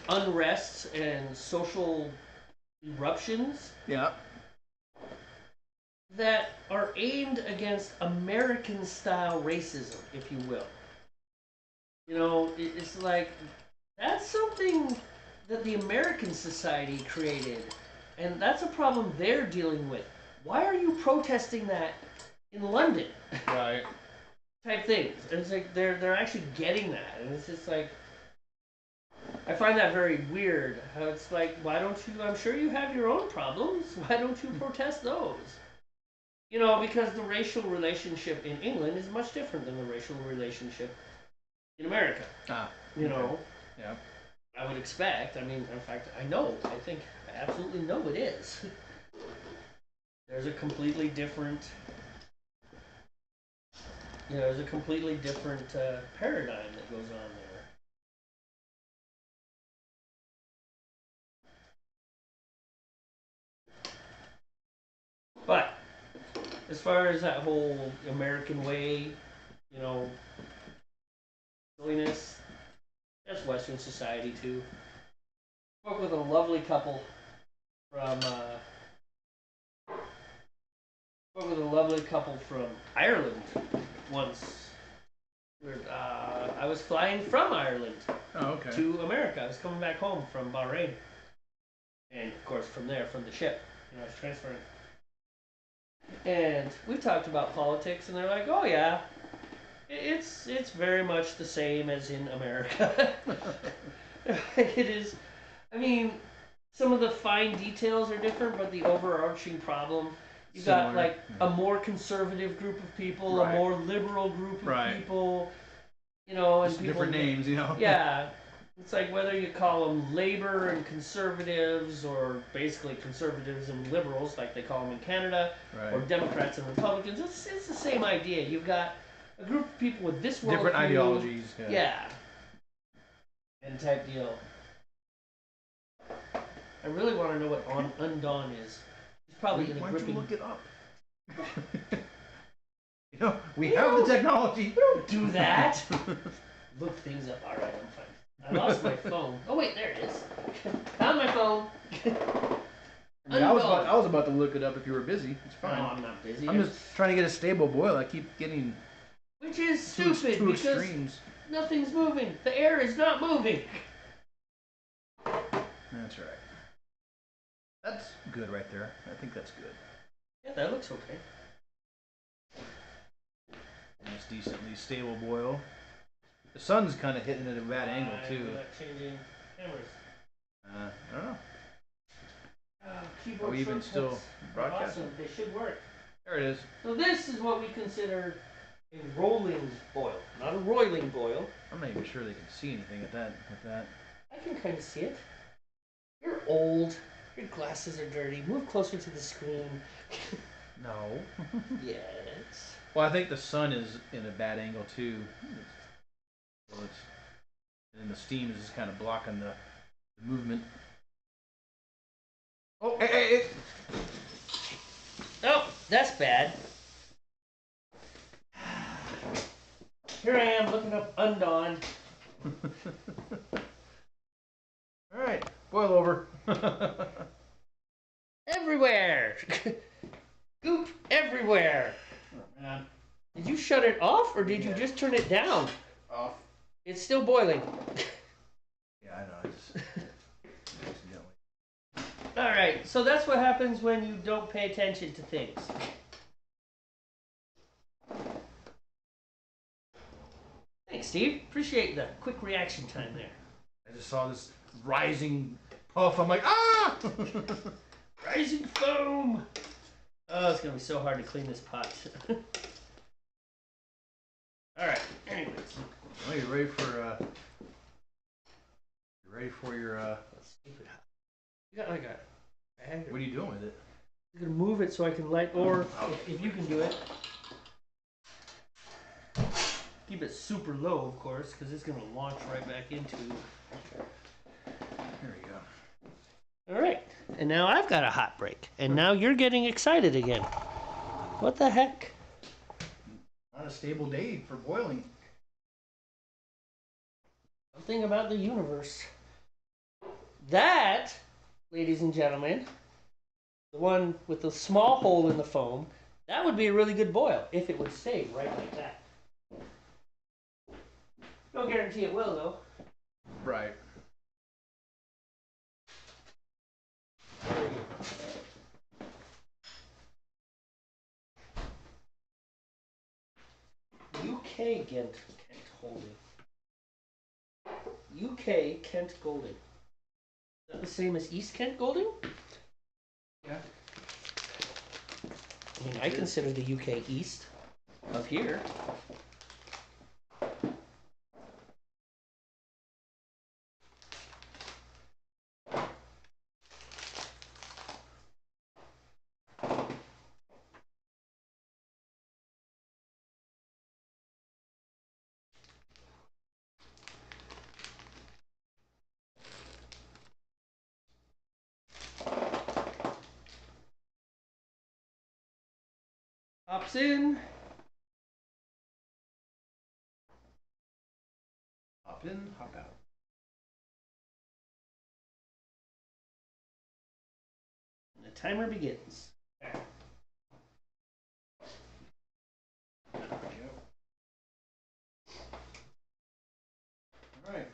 unrests and social eruptions. Yeah. That are aimed against American-style racism, if you will. You know, it's like, that's something that the American society created, and that's a problem they're dealing with. Why are you protesting that in London? Right. Type things. And it's like, they're actually getting that, and it's just like, I find that very weird. How it's like, why don't you? I'm sure you have your own problems. Why don't you protest those? You know, because the racial relationship in England is much different than the racial relationship in America. Ah, You okay. know, Yeah. I would expect. I mean, in fact, I know. I think I absolutely know it is. There's a completely different. There's a completely different paradigm that goes on there. But as far as that whole American way, you know, silliness, that's Western society too. Spoke with a lovely couple from spoke with a lovely couple from Ireland once. I was flying from Ireland Oh, okay. to America. I was coming back home from Bahrain, and of course from there, from the ship, I was transferring. And we talked about politics, and they're like, "Oh yeah, it's very much the same as in America." It is. I mean, some of the fine details are different, but the overarching problem. You got Similar. like a more conservative group of people, Right. a more liberal group of Right. people, and Just people different names, Yeah, it's like whether you call them labor and conservatives, or basically conservatives and liberals, like they call them in Canada, Right. or Democrats and Republicans. It's the same idea. You've got a group of people with this worldview, Different ideologies. Yeah. yeah, and type deal. I really want to know what Undawn is. It's probably in a Why don't you gripping. look it up? We have the technology. We don't do that. Look things up. All right, I'm fine. I lost my phone. Oh wait, there it is. Found my phone. I was about to look it up if you were busy. It's fine. No, I'm not busy. I'm just trying to get a stable boil. I keep getting Which is two stupid because extremes. nothing's moving. The air is not moving. That's right. That's good right there. I think that's good. Yeah, that looks okay. Nice, decently stable boil. The sun's kind of hitting at a bad angle too. We're not changing cameras. I don't know. Keyboard Are we even shortcuts still are broadcasting? awesome. They should work. There it is. So this is what we consider a rolling boil, not a roiling boil. I'm not even sure they can see anything with that. I can kind of see it. You're old. Your glasses are dirty. Move closer to the screen. No. Yes. Well, I think the sun is in a bad angle too. So and the steam is just kind of blocking the movement. Oh, hey. Oh, that's bad. Here I am looking up Undawn. All right, boil over. Everywhere. Goop everywhere. Oh, man. Did you shut it off or did you just turn it down? Off. It's still boiling. Yeah, I know. I just accidentally. All right, so that's what happens when you don't pay attention to things. Thanks, Steve. Appreciate the quick reaction time there. I just saw this rising puff. I'm like, ah! Rising foam. Oh, it's gonna be so hard to clean this pot. All right. Anyways. Well, you ready for your Stupid. You got like a bag. What are you doing with it? I'm gonna move it so I can light, or if you can do it. Keep it super low, of course, because it's gonna launch right back into. There we go. All right, and now I've got a hot break, and now you're getting excited again. What the heck? Not a stable day for boiling. Something about the universe. That, ladies and gentlemen, the one with the small hole in the foam, that would be a really good boil if it would stay right like that. No guarantee it will, though. Right. UK Ghent hold it. UK Kent Golden. Is that the same as East Kent Golden? Yeah. I mean, I consider the UK east of here. Hops in. Hop in, hop out. And the timer begins. There we go. All right.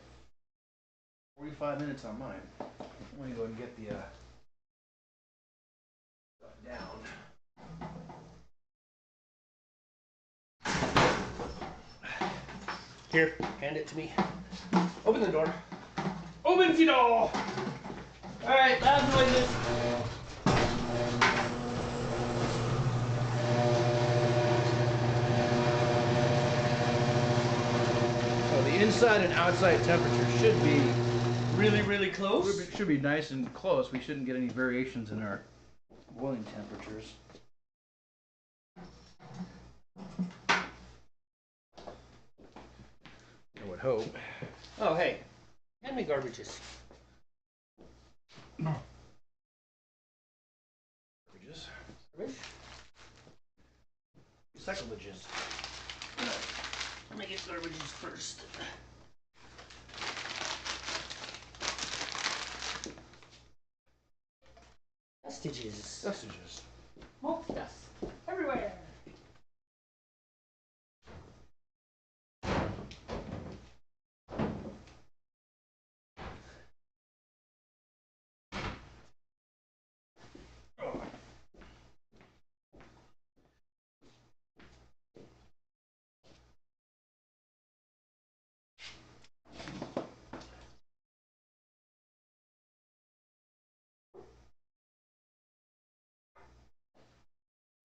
45 minutes on mine. Let me go and get the down. Here, hand it to me. Open the door. Open the door! Alright, loud noises. So the inside and outside temperature should be Really close. should be nice and close. We shouldn't get any variations in our boiling temperatures. I would hope. Oh, hey. Hand me garbages. Garbages. Garbage? Recyclages. Let me get garbages first. Vestiges. Vestiges. Smoke dust. Everywhere.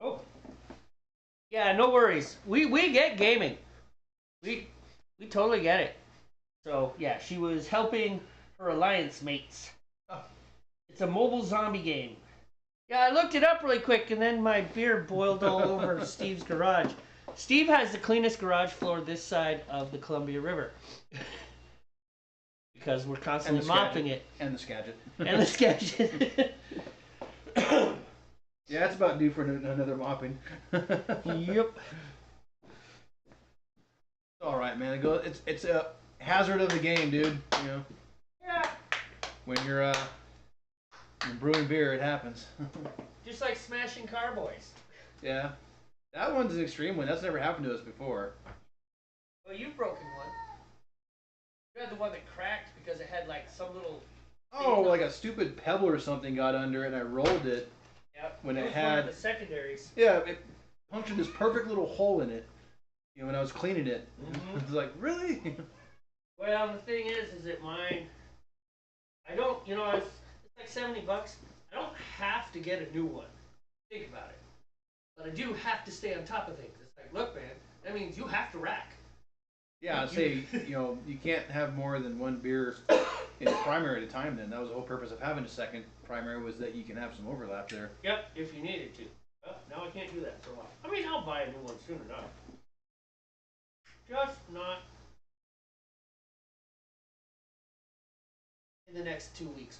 Oh. Yeah, no worries. We get gaming. We totally get it. So yeah, she was helping her alliance mates. Oh. It's a mobile zombie game. Yeah, I looked it up really quick, and then my beer boiled all over Steve's garage. Steve has the cleanest garage floor this side of the Columbia River. Because we're constantly mopping it. And the Skagit. And the Skagit. Yeah, it's about due for another mopping. Yep. All right, man. It's a hazard of the game, dude. You know. Yeah. When you're brewing beer, it happens. Just like smashing carboys. Yeah. That one's an extreme one. That's never happened to us before. Well, you've broken one. You had the one that cracked because it had like some little. Oh, like a stupid pebble or something got under it, and I rolled it. Yep. When it it was had one of the secondaries. Yeah, it punctured this perfect little hole in it. You know, when I was cleaning it, Mm-hmm. it was like, really? Well, the thing is that mine. I don't. It's like $70. I don't have to get a new one. Think about it. But I do have to stay on top of things. It's like, look, man, that means you have to rack. Yeah, I'd say you can't have more than one beer in a primary at a time. Then that was the whole purpose of having a second primary, was that you can have some overlap there. Yep, if you needed to. Well, now I can't do that for a while. I mean, I'll buy a new one soon enough. Just not in the next 2 weeks.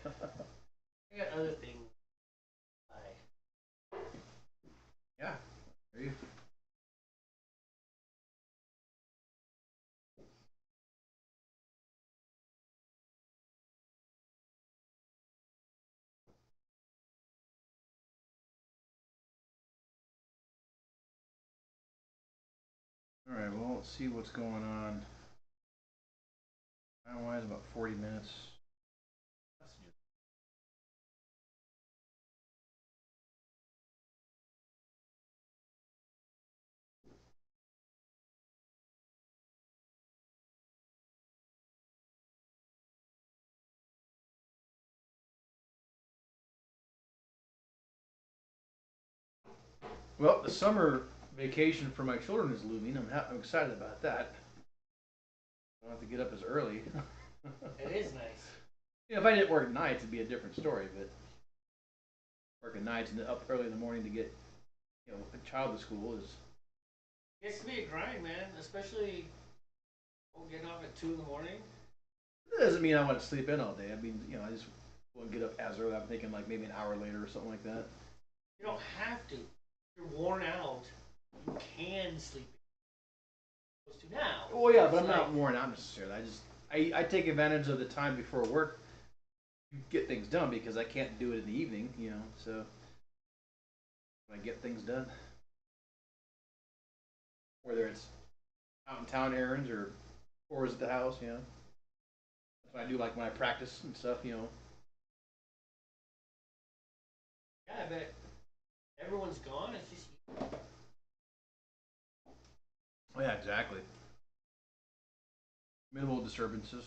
I got other things. Yeah. There you. All right. Well, let's see what's going on. Time-wise, about 40 minutes. Well, the summer vacation for my children is looming. I'm excited about that. I don't have to get up as early. It is nice. You know, if I didn't work nights, it'd be a different story. But working nights and up early in the morning to get a child to school is. It gets to be a grind, man. Especially getting off at 2 in the morning. That doesn't mean I want to sleep in all day. I mean, I just won't get up as early. I'm thinking like maybe an hour later or something like that. You don't have to. If you're worn out, you can sleep in. Supposed to now. Well, yeah, but I'm not worn out necessarily. I take advantage of the time before work to get things done because I can't do it in the evening, so I get things done. Whether it's out in town errands or chores at the house, That's what I do like when I practice and stuff, Yeah, I bet everyone's gone. It's just. Oh, yeah, exactly. Minimal disturbances.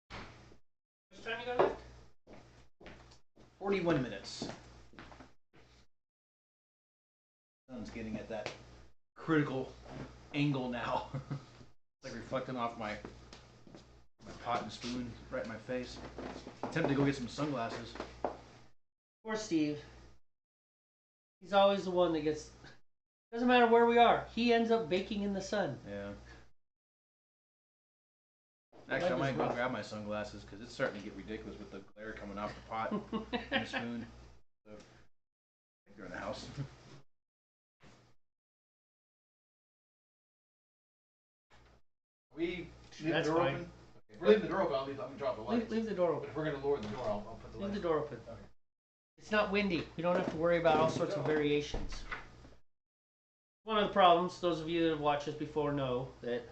How much time you got left? 41 minutes. Sun's getting at that critical angle now. It's like reflecting off my pot and spoon right in my face. I'm tempted to go get some sunglasses. Poor Steve. He's always the one that gets. Doesn't matter where we are. He ends up baking in the sun. Yeah. Actually, I might go grab my sunglasses because it's starting to get ridiculous with the glare coming off the pot and the spoon. So, I think they're in the house. We leave the door open? Okay. If we're leaving the door open, I'm going to drop the lights. Leave the door open. But if we're going to lower the door, I'll put the lights. Leave the door open. Okay. It's not windy. We don't have to worry about all sorts of variations. One of the problems, those of you that have watched us before know that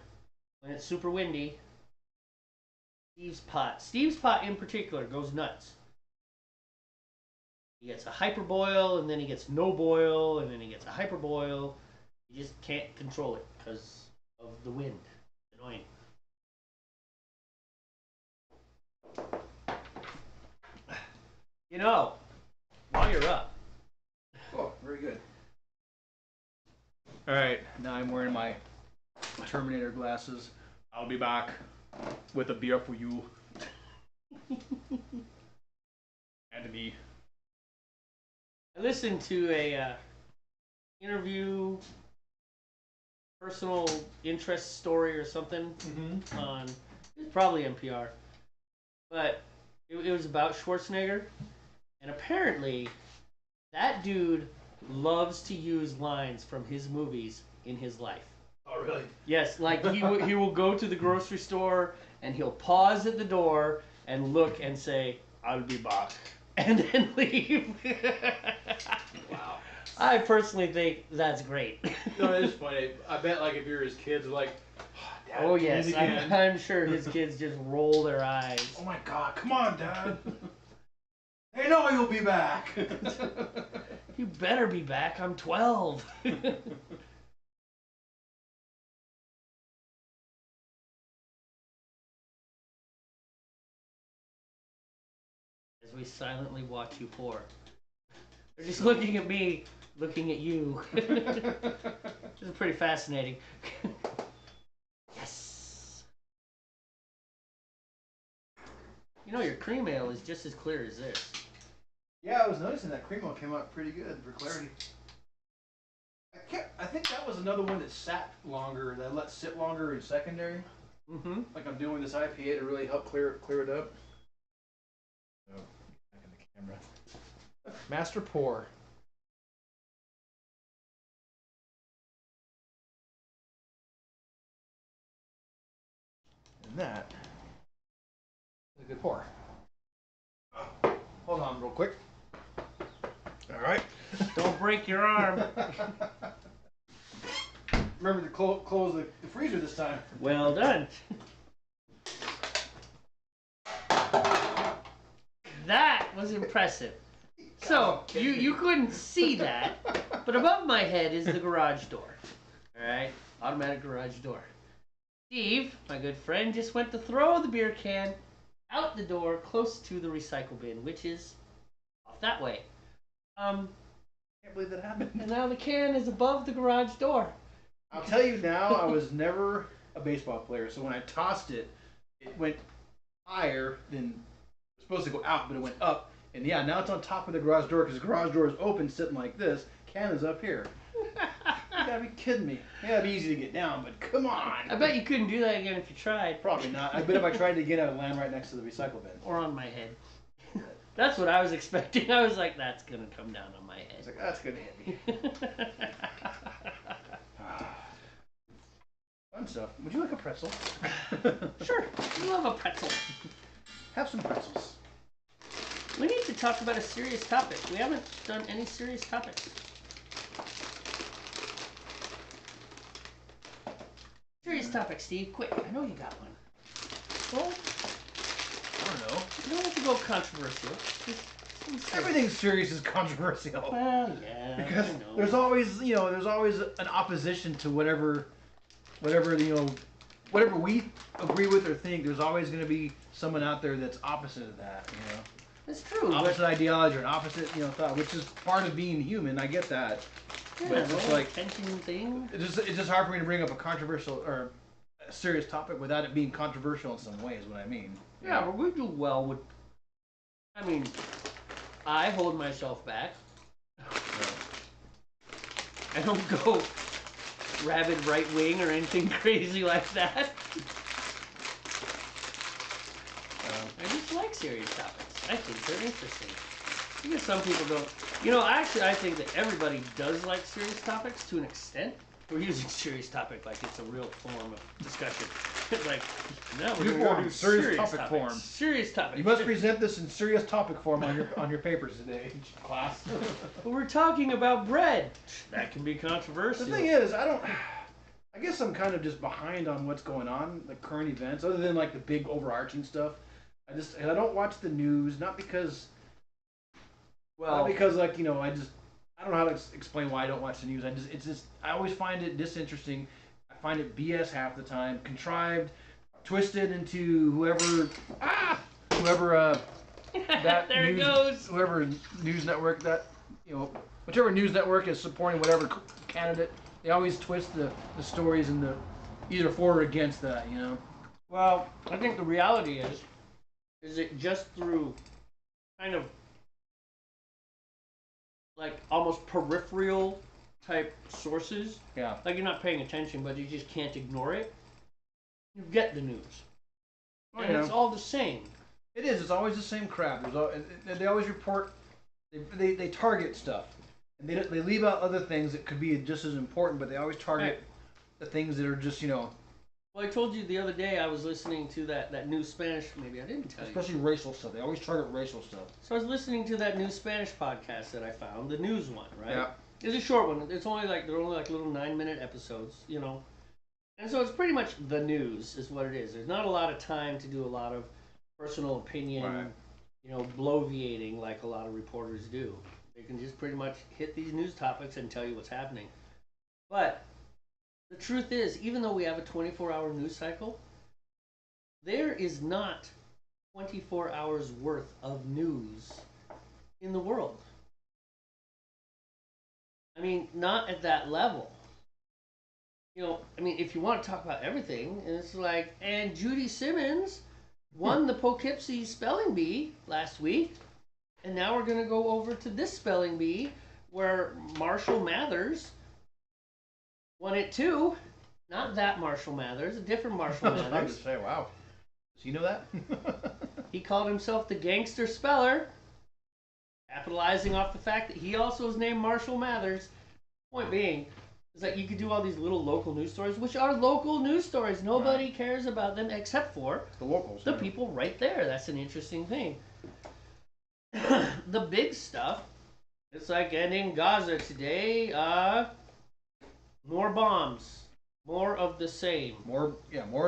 when it's super windy, Steve's pot in particular goes nuts. He gets a hyperboil, and then he gets no boil, and then he gets a hyperboil. You just can't control it because of the wind. It's annoying. While you're up. Oh, very good. All right, now I'm wearing my Terminator glasses. I'll be back with a beer for you. And me. I listened to a interview, personal interest story or something on, it was probably NPR, but it was about Schwarzenegger, and apparently that dude loves to use lines from his movies in his life. Oh, really? Yes, like he will go to the grocery store and he'll pause at the door and look and say, "I'll be back," and then leave. Wow. I personally think that's great. No, it is funny. I bet like if you're his kids, like, Dad, oh yes, I'm sure his kids just roll their eyes. Oh my God, come on, Dad. They know you'll be back. You better be back. I'm 12. As we silently watch you pour. They're just looking at me, looking at you. This is pretty fascinating. Yes. Your cream ale is just as clear as this. Yeah, I was noticing that cream ale came out pretty good for clarity. I think that was another one that sat longer, that let sit longer in secondary. Mm-hmm. Like I'm doing this IPA to really help clear it up. Oh, back in the camera. Master pour. And that is a good pour. Hold on real quick. All right. Don't break your arm. Remember to close the freezer this time. Well done. That was impressive. So, you couldn't see that, But above my head is the garage door. All right, automatic garage door. Steve, my good friend, just went to throw the beer can out the door close to the recycle bin, which is off that way. Can't believe that happened. And now the can is above the garage door. I'll tell you now, I was never a baseball player, so when I tossed it, it went higher than it was supposed to go out, but it went up. And yeah, now it's on top of the garage door because the garage door is open, sitting like this. Can is up here. You gotta be kidding me. Yeah, it'd be easy to get down, but come on. I bet you couldn't do that again if you tried. Probably not. I bet if I tried to again, I would land right next to the recycle bin. Or on my head. That's what I was expecting. I was like, that's gonna come down on my head. I was like, that's gonna hit me. Fun stuff. Would you like a pretzel? Sure. I love a pretzel. Have some pretzels. We need to talk about a serious topic. We haven't done any serious topics. Serious topic, Steve. Quick. I know you got one. Well, I don't know. You don't have to go controversial. Everything serious is controversial. Well, yeah. Because I know. there's always an opposition to whatever we agree with or think. There's always going to be someone out there that's opposite of that. It's true. Opposite ideology or an opposite thought, which is part of being human. I get that. Yeah, But it's like tension thing. it's just hard for me to bring up a controversial or a serious topic without it being controversial in some way. Is what I mean. Yeah, but we do well with. I mean, I hold myself back. I don't go rabid right wing or anything crazy like that. I just like serious topics. I think they're interesting. Because some people don't. Actually, I think that everybody does like serious topics to an extent. We're using serious topic like it's a real form of discussion. Like, no, we're going to do serious topic form. Serious topic. You must present this in serious topic form on your papers today, class. But we're talking about bread. That can be controversial. The thing is, I guess I'm kind of just behind on what's going on, like current events, other than like the big overarching stuff. I don't watch the news, not because like I don't know how to explain why I don't watch the news. I always find it disinteresting. I find it BS half the time, contrived, twisted into whoever that there news, it goes. whoever news network that whichever news network is supporting whatever candidate. They always twist the stories and the either for or against that. Well, I think the reality is it just through kind of like almost peripheral type sources. Yeah. Like you're not paying attention, but you just can't ignore it. You get the news. And it's all the same. It is. It's always the same crap. They always report. They target stuff, and they leave out other things that could be just as important. But they always target the things that are just Well, I told you the other day I was listening to that new Spanish. Maybe I didn't tell you. Especially racial stuff. They always target racial stuff. So I was listening to that new Spanish podcast that I found, the news one, right? Yeah. It's a short one. They're only like little 9-minute episodes, And so it's pretty much the news is what it is. There's not a lot of time to do a lot of personal opinion, Right. bloviating like a lot of reporters do. They can just pretty much hit these news topics and tell you what's happening. But the truth is, even though we have a 24-hour news cycle, there is not 24 hours worth of news in the world. I mean, not at that level. If you want to talk about everything, it's like, and Judy Simmons won the Poughkeepsie Spelling Bee last week, and now we're going to go over to this Spelling Bee where Marshall Mathers won it too. Not that Marshall Mathers, a different Marshall I was about Mathers. to say, wow. Does he know that? He called himself the Gangster Speller, capitalizing off the fact that he also is named Marshall Mathers. Point being is that you could do all these little local news stories, which are local news stories. Nobody cares about them except for The locals. the people right there. That's an interesting thing. The big stuff, it's like ending Gaza today. More bombs, more of the same. More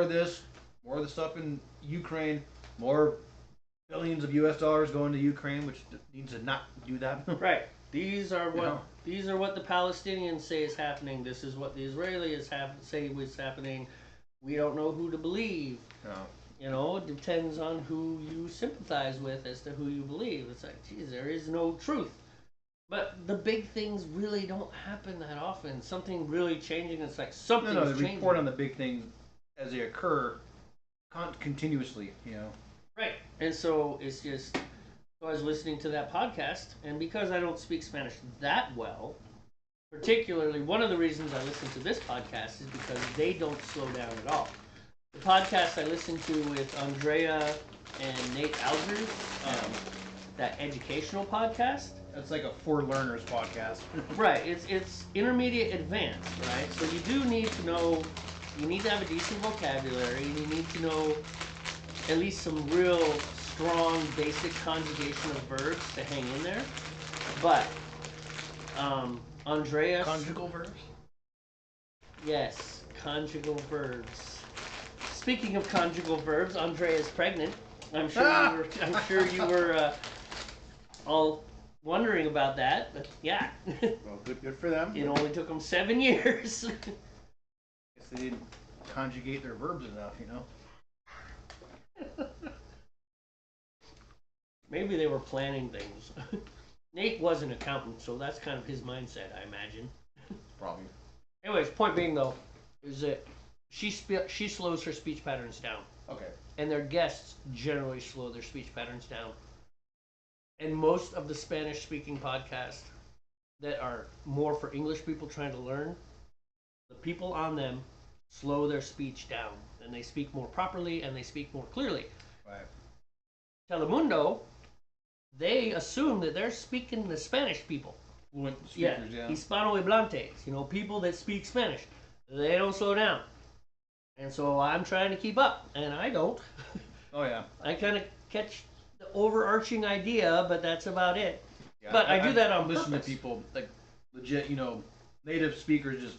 of this, more of the stuff in Ukraine, more billions of US dollars going to Ukraine, which needs to not do that. Right. These are You what know? these are what the Palestinians say is happening. This is what the Israelis say was happening. We don't know who to believe. No. You know, it depends on who you sympathize with as to who you believe. It's like, geez, there is no truth. But the big things really don't happen that often. Something really changing. It's like something's No, they changing. report on the big things as they occur continuously, you know. Right. And so it's just, so I was listening to that podcast, and because I don't speak Spanish that well, particularly one of the reasons I listen to this podcast is because they don't slow down at all. The podcast I listened to with Andrea and Nate Algers, that educational podcast. It's like a for learners podcast. Right. It's intermediate advanced, right? So you do need to know, you need to have a decent vocabulary, and you need to know at least some real strong basic conjugation of verbs to hang in there. But Andreas, Conjugal verbs? yes, conjugal verbs. Speaking of conjugal verbs, Andrea is pregnant. I'm sure you were all wondering about that. But yeah, Well, good for them. it only took them 7 years. Guess they didn't conjugate their verbs enough, you know. Maybe they were planning things. Nate was an accountant, so that's kind of his mindset, I imagine. Probably. Anyways, point being though, is that she slows her speech patterns down, Okay. and their guests generally slow their speech patterns down. And most of the Spanish-speaking podcasts that are more for English people trying to learn, the people on them slow their speech down, and they speak more properly and they speak more clearly. Right. Telemundo, they assume that they're speaking to Spanish people. Fluent speakers, yeah. Hispanohablantes, you know, people that speak Spanish. They don't slow down. And so I'm trying to keep up, and I don't. Oh, yeah. I kind of catch the overarching idea, but that's about it. Yeah, But I do that on listen purpose. to people, like, legit, you know, native speakers just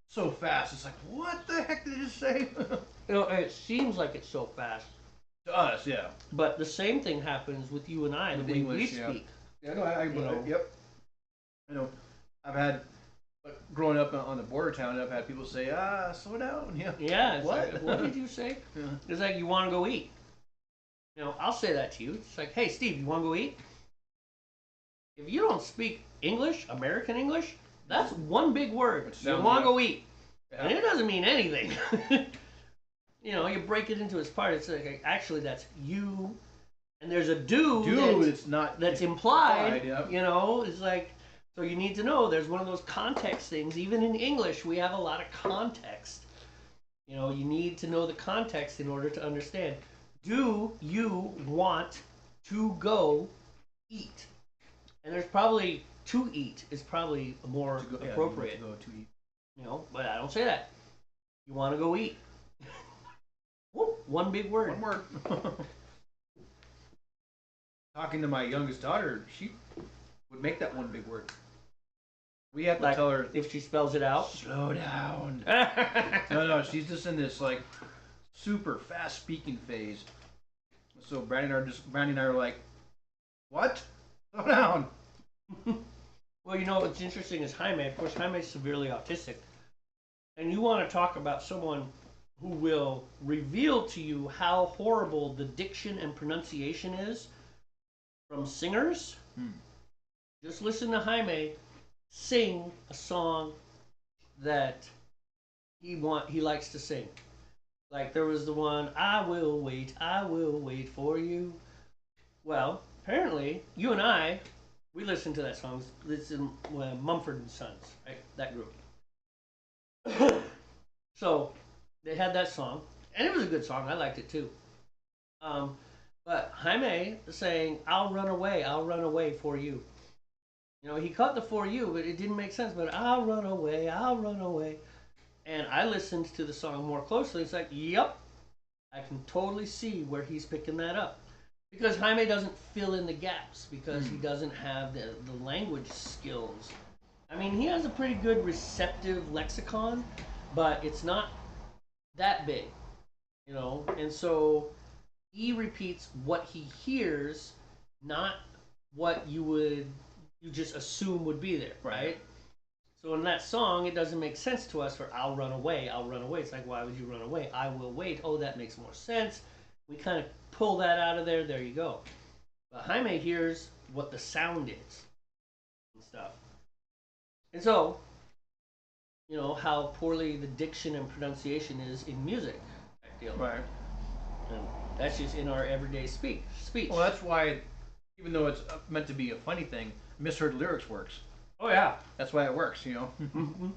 so fast. It's like, what the heck did you just say? You know, it seems like it's so fast, To us, yeah. but the same thing happens with you and I, With the way we English, yeah. speak. Yeah, no, I You know. yep. I know. I've had, growing up on the border town, I've had people say, slow down. Yeah. Yeah, it's What? like, what did you say? Yeah. It's like, you want to go eat. You know, I'll say that to you. It's like, hey, Steve, you want to go eat? If you don't speak English, American English, that's one big word. Which You sounds want to like- go eat. Yeah. And it doesn't mean anything. You know, you break it into its parts. It's like, actually, that's you. And there's a do Dude, it's not. that's implied. implied, yep. You know, it's like, so you need to know there's one of those context things. Even in English, we have a lot of context. You know, you need to know the context in order to understand. Do you want to go eat? And there's probably to eat is probably more To go, appropriate. Yeah, to eat. You know, but I don't say that. You want to go eat. Whoop, one big word. One word. Talking to my youngest daughter, she would make that one big word. We have to Like, tell her, if she spells it out. slow down. Yeah, No, she's just in this like super fast speaking phase. So Brandy and I are like, what? Slow down. well, you know what's interesting is Jaime. Of course, Jaime's severely autistic. And you want to talk about someone who will reveal to you how horrible the diction and pronunciation is from singers. Just listen to Jaime sing a song that he likes to sing. Like there was the one, I will wait for you. Well, apparently, you and I, we listened to that song. It's in Mumford and Sons, right? That group. So they had that song, and it was a good song. I liked it too. But Jaime saying, I'll run away for you. You know, he caught the for you, but it didn't make sense. But I'll run away. And I listened to the song more closely. It's like, yep, I can totally see where he's picking that up. Because Jaime doesn't fill in the gaps because he doesn't have the language skills. I mean, he has a pretty good receptive lexicon, but it's not that big, you know? And so he repeats what he hears, not what you would you just assume would be there, Right. right? So in that song, it doesn't make sense to us for I'll run away, I'll run away. It's like, why would you run away? I will wait. Oh, that makes more sense. We kind of pull that out of there. There you go. But Jaime hears what the sound is and stuff. And so, you know, how poorly the diction and pronunciation is in music, I feel. Right. And that's just in our everyday speech. Well, that's why, even though it's meant to be a funny thing, misheard lyrics works. Oh, yeah. That's why it works, you know. Mm-hmm.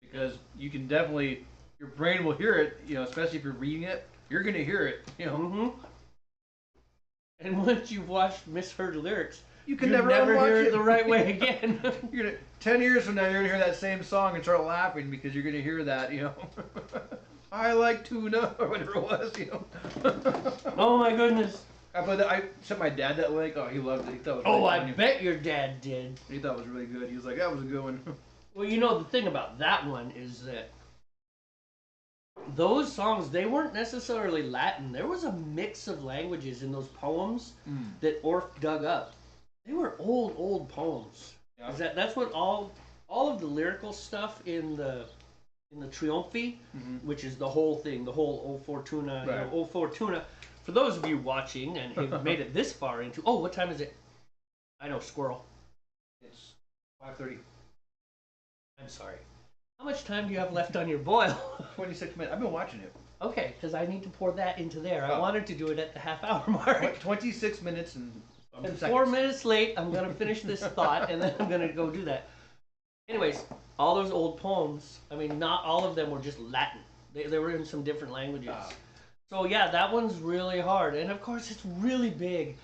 Because you can definitely, your brain will hear it, you know, especially if you're reading it, you're going to hear it, you know. Mm-hmm. And once you've watched misheard lyrics, You can you never hear unwatch it the right way again. You're gonna 10 years from now, you're gonna hear that same song and start laughing because you're gonna hear that, you know. I like tuna or whatever it was, you know. Oh my goodness. I sent my dad that link. Oh, he loved it. He thought it was Oh, really I funny. bet your dad did. He thought it was really good. He was like, that was a good one. Well, you know, the thing about that one is that those songs, they weren't necessarily Latin. There was a mix of languages in those poems that Orff dug up. They were old poems. Yeah. That's what all of the lyrical stuff in the Triumphi, which is the whole thing, the whole O Fortuna, Right. you know, O Fortuna. For those of you watching and have made it this far into, oh, what time is it? I know, squirrel. It's 5:30. I'm sorry. How much time do you have left on your boil? 26 minutes. I've been watching it. Okay, because I need to pour that into there. I Oh. wanted to do it at the half-hour mark. 26 minutes and I'm 10 4 seconds. minutes late. I'm going to finish this thought, and then I'm going to go do that. Anyways, all those old poems, I mean, not all of them were just Latin. They were in some different languages. Ah. So, yeah, that one's really hard. And, of course, it's really big.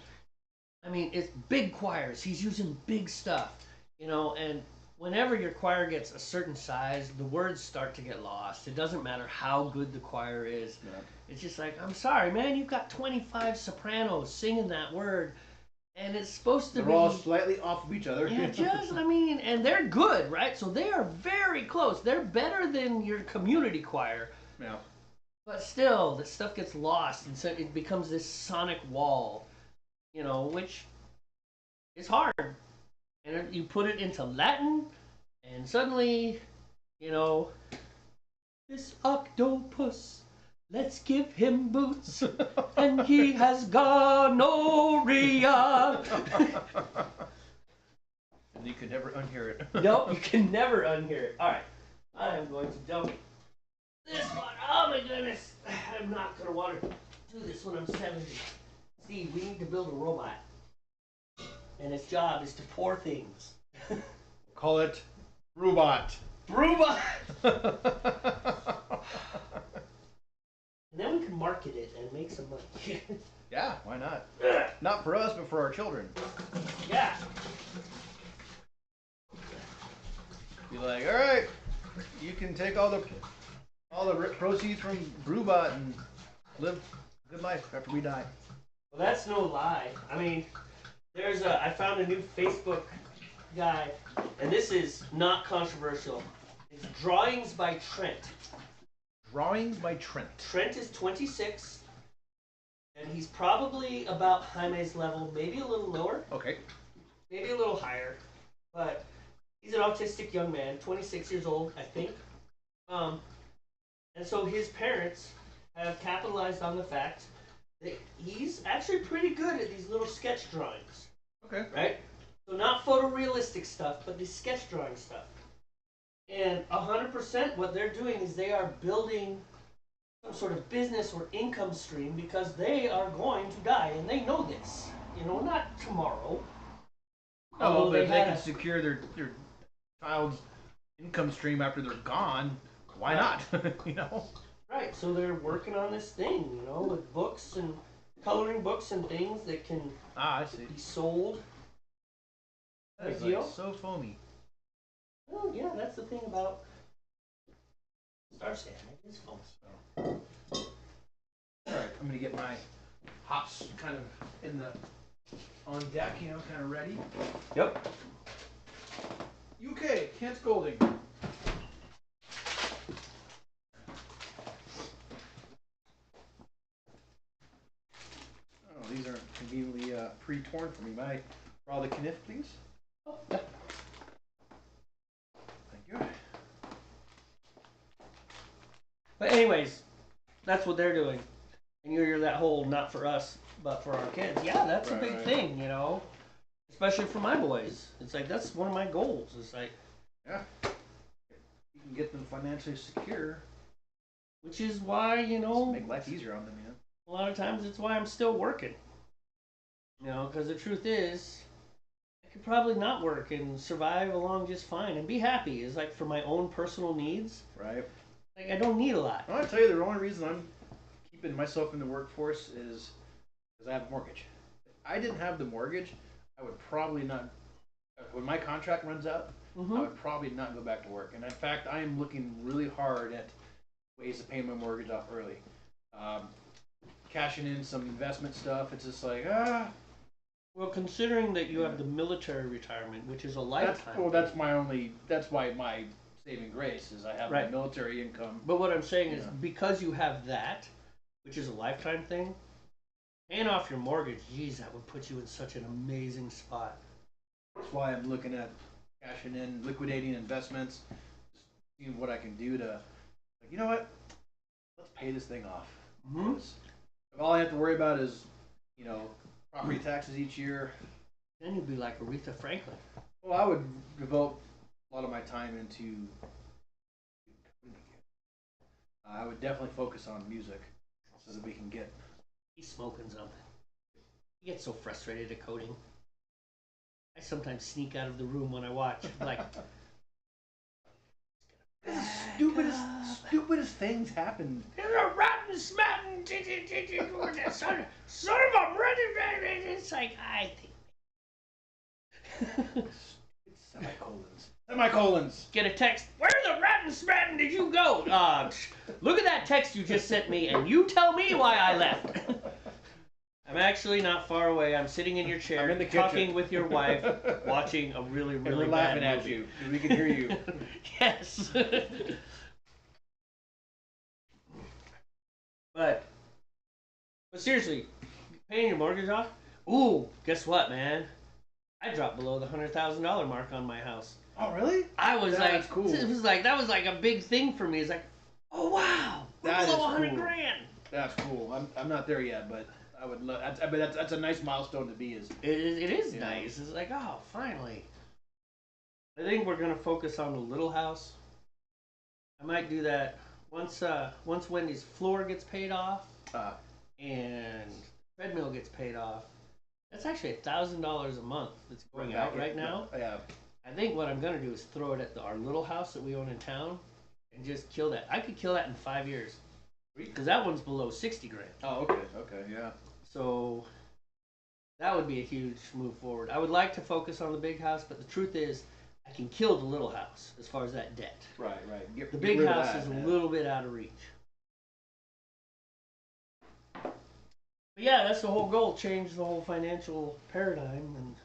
I mean, it's big choirs. He's using big stuff, you know, and whenever your choir gets a certain size, the words start to get lost. It doesn't matter how good the choir is. Yeah. It's just like, I'm sorry, man, you've got 25 sopranos singing that word, and it's supposed to They're be... all slightly off of each other. Yeah, I mean, and they're good, right? So they are very close. They're better than your community choir. Yeah. But still, the stuff gets lost, and so it becomes this sonic wall, you know, which is hard. And you put it into Latin, and suddenly, you know, this octopus, let's give him boots, and he has gonorrhea. And you could never unhear it. Nope, you can never unhear it. All right, I am going to dump this one. Oh my goodness, I'm not going to want to do this when I'm 70. Steve, we need to build a robot, and its job is to pour things. Call it Robot. Robot! And then we can market it and make some money. Yeah, why not? Not for us, but for our children. Yeah. Be like, all right, you can take all the proceeds from Brewbot and live a good life after we die. Well, that's no lie. I mean, I found a new Facebook guy, and this is not controversial. It's Drawings by Trent. Drawings by Trent. Trent is 26, and he's probably about Jaime's level, maybe a little lower, Okay. maybe a little higher, but he's an autistic young man, 26 years old, I think. And so his parents have capitalized on the fact that he's actually pretty good at these little sketch drawings, Okay. right? So not photorealistic stuff, but the sketch drawing stuff. And 100% what they're doing is they are building some sort of business or income stream because they are going to die, and they know this. You know, not tomorrow. Oh, Although but if they had can a- secure their child's income stream after they're gone, why not? You know? Right, so they're working on this thing, you know, with books and coloring books and things that can Ah, I see. be sold. That is Deal? like so foamy. Oh, yeah, that's the thing about Star Sand. It is fun. Alright, I'm gonna get my hops kind of on deck, you know, kind of ready. Yep. UK, Kent Golding. Oh, these aren't conveniently pre-torn for me. For all the kniff, please. Oh, yeah. Thank you. But anyways, that's what they're doing. And you're that whole not for us, but for our kids. Yeah, that's a big thing, you know. Especially for my boys. It's like that's one of my goals. It's like Yeah. You can get them financially secure. which is why, you know, Just make life easier on them, you know. a lot of times it's why I'm still working. You know, because the truth is, I could probably not work and survive along just fine and be happy. Is like for my own personal needs. Right. Like I don't need a lot. Well, I tell you, the only reason I'm keeping myself in the workforce is because I have a mortgage. If I didn't have the mortgage, I would probably not. When my contract runs out, I would probably not go back to work. And in fact, I am looking really hard at ways to pay my mortgage off early. Um, Cashing in some investment stuff. It's just like Well, considering that you have the military retirement, which is a lifetime. that's my only. That's why my saving grace is I have my Right. military income. But what I'm saying is Yeah. because you have that, which is a lifetime thing, paying off your mortgage, geez, that would put you in such an amazing spot. That's why I'm looking at cashing in, liquidating investments, seeing what I can do to, like, you know what? Let's pay this thing off. Mm-hmm. If all I have to worry about is, you know, property taxes each year. Then you'd be like Aretha Franklin. Well, I would devote a lot of my time into. I would definitely focus on music so that we can get. He's smoking something. He gets so frustrated at coding. I sometimes sneak out of the room when I watch. Like, Stupidest things happen. there's a rotten, smatting, son of a running. It's like, I think. Semicolons. Get a text. Where the rotten, smatting did you go? Look at that text you just sent me, and you tell me why I left. I'm actually not far away. I'm sitting in your chair, I'm in the talking kitchen. with your wife, watching a really, And really we're bad laughing at movie. you. We can hear you. Yes. But seriously, paying your mortgage off? Ooh, guess what, man? I dropped below the $100,000 mark on my house. Oh, really? I was That's like, cool. It was like that was like a big thing for me. It's like, oh wow, we're That below is 100 cool. grand. That's cool. I'm not there yet, but I would love. That's a nice milestone to be. It is Yeah. nice. It's like, oh, finally. I think we're gonna focus on the little house. I might do that once Wendy's floor gets paid off and treadmill gets paid off. That's actually $1,000 a month that's going out right now. Yeah. I think what I'm gonna do is throw it at our little house that we own in town, and just kill that. I could kill that in 5 years, because that one's below 60 grand. Oh, okay. Okay. Yeah. So that would be a huge move forward. I would like to focus on the big house, but the truth is, I can kill the little house as far as that debt. Right. Right. The big house is a little bit out of reach. But yeah, that's the whole goal. Change the whole financial paradigm, and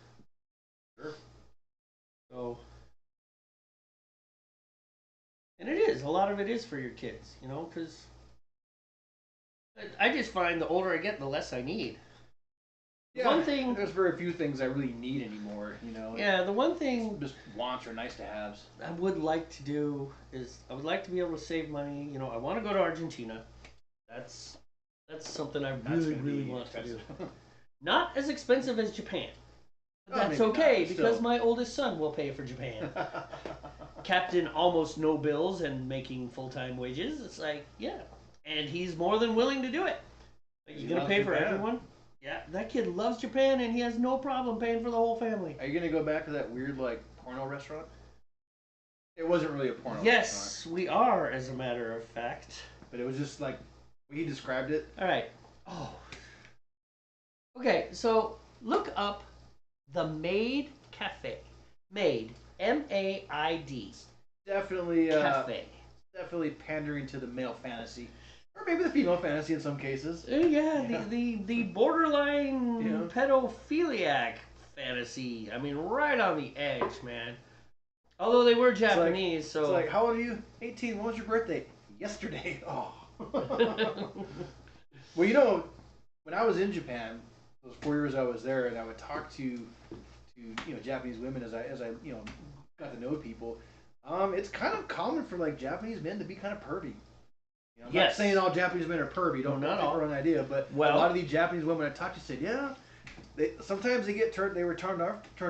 Sure. so. And it is. A lot of it is for your kids, you know, because I just find the older I get, the less I need. Yeah. One thing. There's very few things I really need anymore. You know. Yeah, the one thing Just wants or nice to haves. I would like to do is I would like to be able to save money. You know, I want to go to Argentina. That's something I really want to do. Not as expensive as Japan. But that's okay because my oldest son will pay for Japan. Captain almost no bills and making full-time wages. It's like, yeah. And he's more than willing to do it. Like, you gonna pay for everyone? Yeah, that kid loves Japan and he has no problem paying for the whole family. Are you gonna go back to that weird like porno restaurant? It wasn't really a porno restaurant. Yes, we are, as a matter of fact. But it was just like he described it. All right. Oh. Okay, so look up the Maid Cafe. Maid, M-A-I-D. Definitely. Cafe. Definitely pandering to the male fantasy, or maybe the female fantasy in some cases. Yeah. The borderline Yeah. pedophiliac fantasy. I mean, right on the edge, man. Although they were Japanese, so It's like, how old are you? 18. When was your birthday? Yesterday. Oh. Well, you know, when I was in Japan, those 4 years I was there, and I would talk to Japanese women as I got to know people, it's kind of common for like Japanese men to be kind of pervy. I'm not Yes. saying all Japanese men are pervy. No, Don't not take the all. wrong idea, but a Well, lot of these Japanese women I talked to said, yeah, sometimes they were turned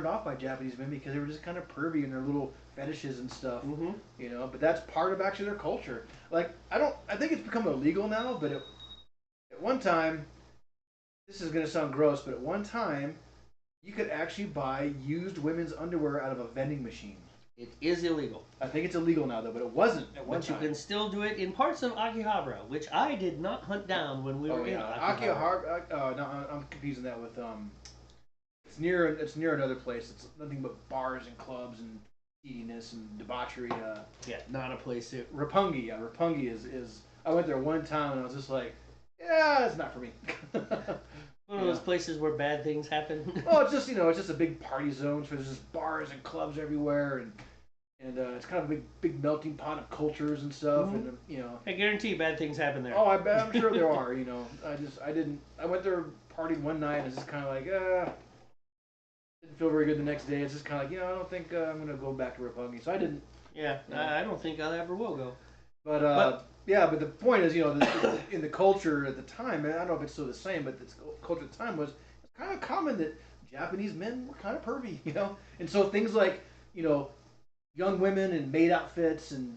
off by Japanese men because they were just kind of pervy in their little fetishes and stuff. hmm But that's part of actually their culture. Like I think it's become illegal now, but at one time, this is gonna sound gross, but at one time, you could actually buy used women's underwear out of a vending machine. it is illegal. I think it's illegal now though, but it wasn't at one But you time. can still do it in parts of Akihabara, which I did not hunt down when we Oh were in yeah, Akihabara. Akihabara. No, I'm confusing that with It's near another place. It's nothing but bars and clubs and seediness and debauchery. Yeah, not a place to. Roppongi. Yeah, Roppongi is. I went there one time and I was just like, yeah, it's not for me. One of those places where bad things happen. Well, it's just a big party zone. So there's just bars and clubs everywhere, and it's kind of a big melting pot of cultures and stuff. Mhm. And I guarantee bad things happen there. oh, I bet I'm sure there are. I went there partied one night and it's just kind of like didn't feel very good the next day. It's just kind of like I don't think I'm gonna go back to Roppongi, so I didn't. Yeah, I don't think I ever will go. But yeah, but the point is, in the culture at the time, and I don't know if it's still the same, but the culture at the time was kind of common that Japanese men were kind of pervy, and so things like young women in maid outfits and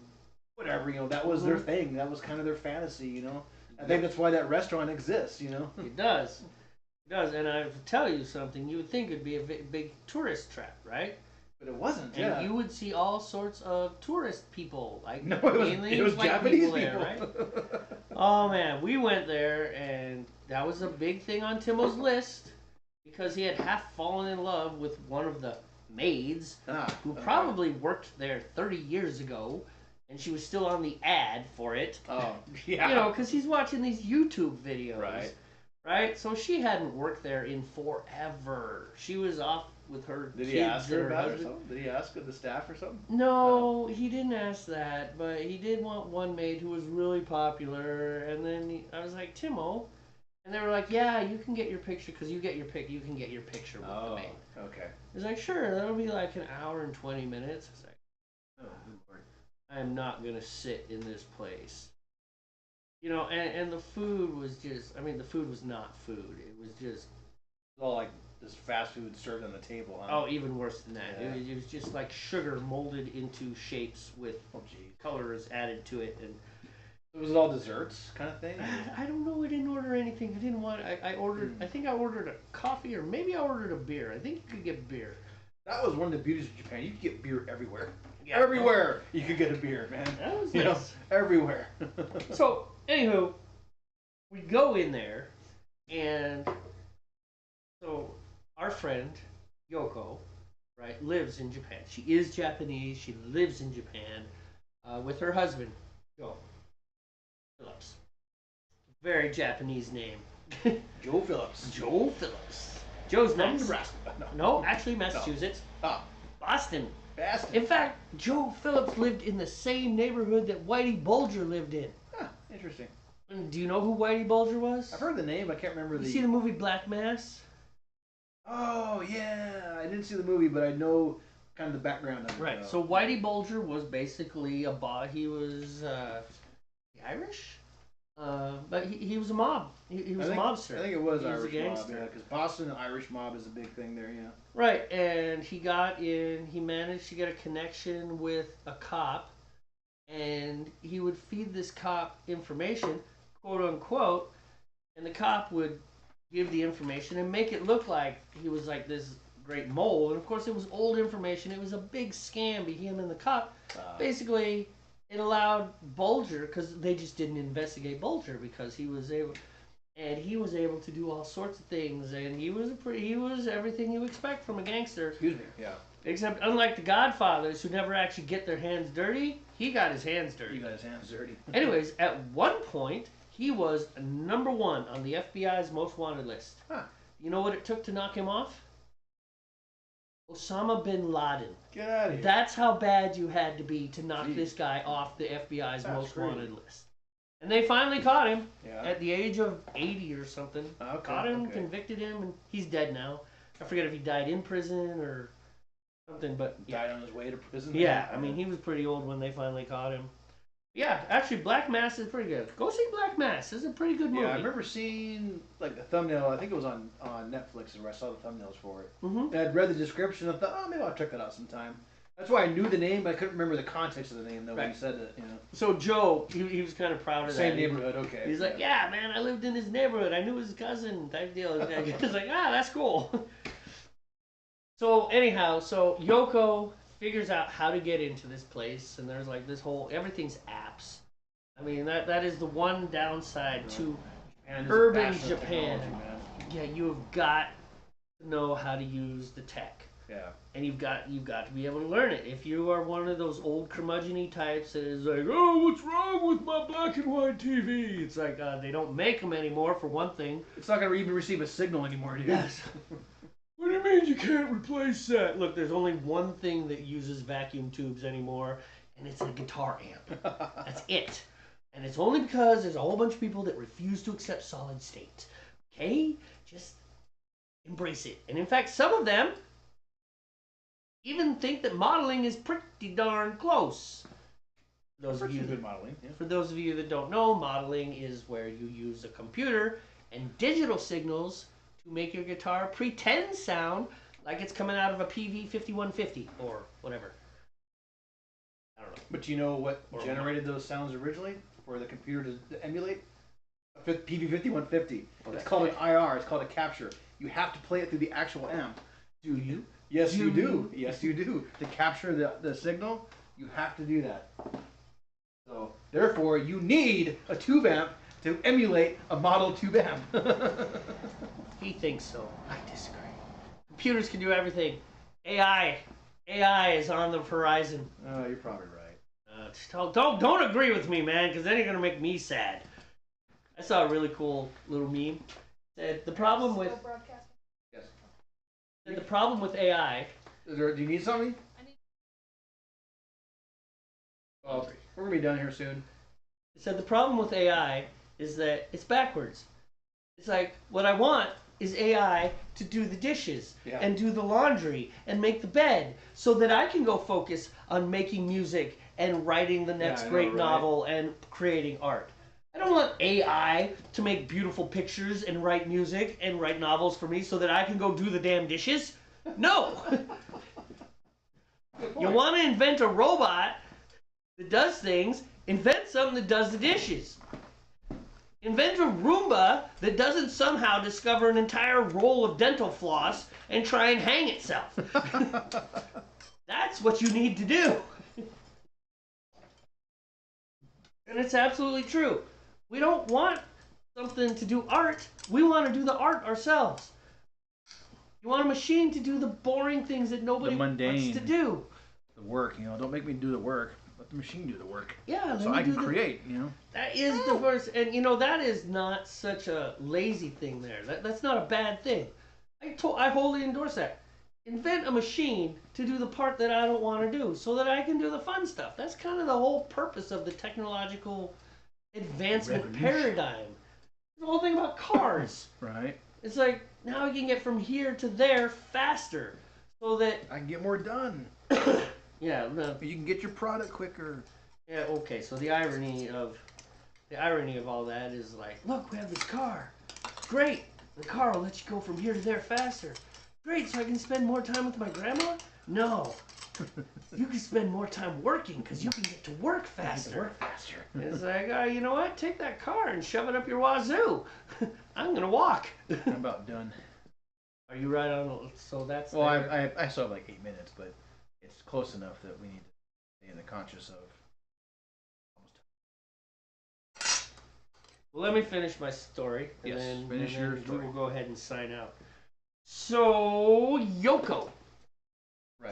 whatever, that was their thing. That was kind of their fantasy. I think that's why that restaurant exists. It does. It does. And I tell you something, you would think it'd be a big tourist trap, right? But it wasn't. And Yeah. you would see all sorts of tourist people, like No, mainly it was white Japanese people there, right? Oh man, we went there, and that was a big thing on Timo's list because he had half fallen in love with one of the maids who Okay. probably worked there 30 years ago, and she was still on the ad for it. Oh, yeah. Because he's watching these YouTube videos. Right. Right? So she hadn't worked there in forever. She was off with her Did kids. he ask her and about it or husband. something? Did he ask the staff or something? No, he didn't ask that, but he did want one maid who was really popular. And then I was like, Timo, and they were like, yeah, you can get your picture because you can get your picture with the maid. Okay. He's like, sure, that'll be like an hour and 20 minutes. I was like, Oh, good lord. I am not gonna sit in this place. And the food was just, the food was not food. It was just, It's all like this fast food served on the table, huh? oh, even worse than that. Yeah. It was just like sugar molded into shapes with Oh, jeez. colors added to it. And Was it all desserts kind of thing? I don't know. I didn't order anything. I didn't want. I ordered. I think I ordered a coffee, or maybe I ordered a beer. I think you could get beer. That was one of the beauties of Japan. You could get beer everywhere. Yeah. Everywhere you could get a beer, man. That was You know, nice. everywhere. So, anywho, we go in there, and so our friend Yoko, right, lives in Japan. She is Japanese. She lives in Japan with her husband, Joe Phillips. Very Japanese name. Joe Phillips. Joe Phillips. Joe's From nice. Nebraska. No, actually Massachusetts. Ah, Boston. Boston. In fact, Joe Phillips lived in the same neighborhood that Whitey Bulger lived in. Interesting. And do you know who Whitey Bulger was? I've heard the name. I can't remember You the. see the movie Black Mass? Oh yeah, I didn't see the movie, but I know kind of the background of it. Right. though. So Whitey Bulger was basically he was Irish, but he was a mob. He was a mobster. I think it was He was a Irish mob, gangster. yeah, because Boston Irish mob is a big thing there, yeah. Right, and he managed to get a connection with a cop, and he would feed this cop information, quote unquote, and the cop would give the information and make it look like he was like this great mole. And of course, it was old information. It was a big scam between him and the cop. Basically, it allowed Bulger, because they just didn't investigate Bulger because he was able to do all sorts of things, and he was everything you expect from a gangster. Excuse me, yeah. Except, unlike the Godfathers, who never actually get their hands dirty, he got his hands dirty. He got his hands dirty. Anyways, at one point, he was number one on the FBI's most wanted list. Huh. You know what it took to knock him off? Osama bin Laden. Get out of here. That's how bad you had to be to knock Jeez. this guy off the FBI's That's most crazy. wanted list. And they finally caught him Yeah. at the age of 80 or something. Okay, Caught him, okay. convicted him, and he's dead now. I forget if he died in prison or something, but yeah. Died on his way to prison. Yeah, I mean, he was pretty old when they finally caught him. Yeah, actually, Black Mass is pretty good. Go see Black Mass. It's a pretty good movie. Yeah, I remember seeing like the thumbnail. I think it was on Netflix is where I saw the thumbnails for it. Mm-hmm. And I'd read the description. I thought, oh, maybe I'll check that out sometime. That's why I knew the name, but I couldn't remember the context of the name though when Right. you said it. You know, So Joe, he was kind of proud of same that. neighborhood. Okay. He's like, yeah, man, I lived in his neighborhood. I knew his cousin type deal. He's like, that's cool. So anyhow, so Yoko figures out how to get into this place, and there's like this whole everything's apps. I mean, that is the one downside to urban Japan. Yeah, you have got to know how to use the tech. Yeah. And you've got to be able to learn it. If you are one of those old curmudgeon-y types that is like, oh, what's wrong with my black and white TV? It's like they don't make them anymore, for one thing. It's not going to even receive a signal anymore, dude. Yes. What do you mean you can't replace that? Look, there's only one thing that uses vacuum tubes anymore, and it's a guitar amp. That's it. And it's only because there's a whole bunch of people that refuse to accept solid state. Okay? Just embrace it. And in fact, some of them even think that modeling is pretty darn close. Good modeling. Yeah. For those of you that don't know, modeling is where you use a computer and digital signals to make your guitar pretend sound like it's coming out of a PV 5150 or whatever. I don't know. But you know what generated those sounds originally for the computer to emulate? A PV 5150. It's called an IR. It's called a capture. You have to play it through the actual amp. Do you? Yes, you do. Yes, you do. To capture the signal, you have to do that. So, therefore, you need a tube amp to emulate a model tube amp. He thinks so. I disagree. Computers can do everything. AI is on the horizon. Oh, you're probably right. Don't agree with me, man, because then you're gonna make me sad. I saw a really cool little meme. Said the problem with Yes. the problem with AI. Do you need something? I need. Oh, we're gonna be done here soon. It said the problem with AI is that it's backwards. It's like what I want is AI to do the dishes and do the laundry and make the bed so that I can go focus on making music and writing the next great novel and creating art. I don't want AI to make beautiful pictures and write music and write novels for me so that I can go do the damn dishes. No! You want to invent a robot that does things, invent something that does the dishes. Invent a Roomba that doesn't somehow discover an entire roll of dental floss and try and hang itself. That's what you need to do. And it's absolutely true. We don't want something to do art. We want to do the art ourselves. You want a machine to do the boring things that nobody wants to do. The work, don't make me do the work. Let the machine do the work. Yeah, so I can create, That is the first, and that is not such a lazy thing there. That's not a bad thing. I wholly endorse that. Invent a machine to do the part that I don't want to do so that I can do the fun stuff. That's kind of the whole purpose of the technological advancement paradigm. The whole thing about cars. Right. It's like, now we can get from here to there faster so that I can get more done. Yeah, you can get your product quicker. Yeah, okay. So the irony of all that is like, look, we have this car. Great. The car will let you go from here to there faster. Great, so I can spend more time with my grandma? No. You can spend more time working because you can get to work faster. It's like, you know what? Take that car and shove it up your wazoo. I'm gonna walk. I'm about done. Are you right on? So that's. Well, I still have like 8 minutes, but it's close enough that we need to stay in the conscious of. Well, let me finish my story. And yes, then, finish and then your story. We will go ahead and sign out. So Yoko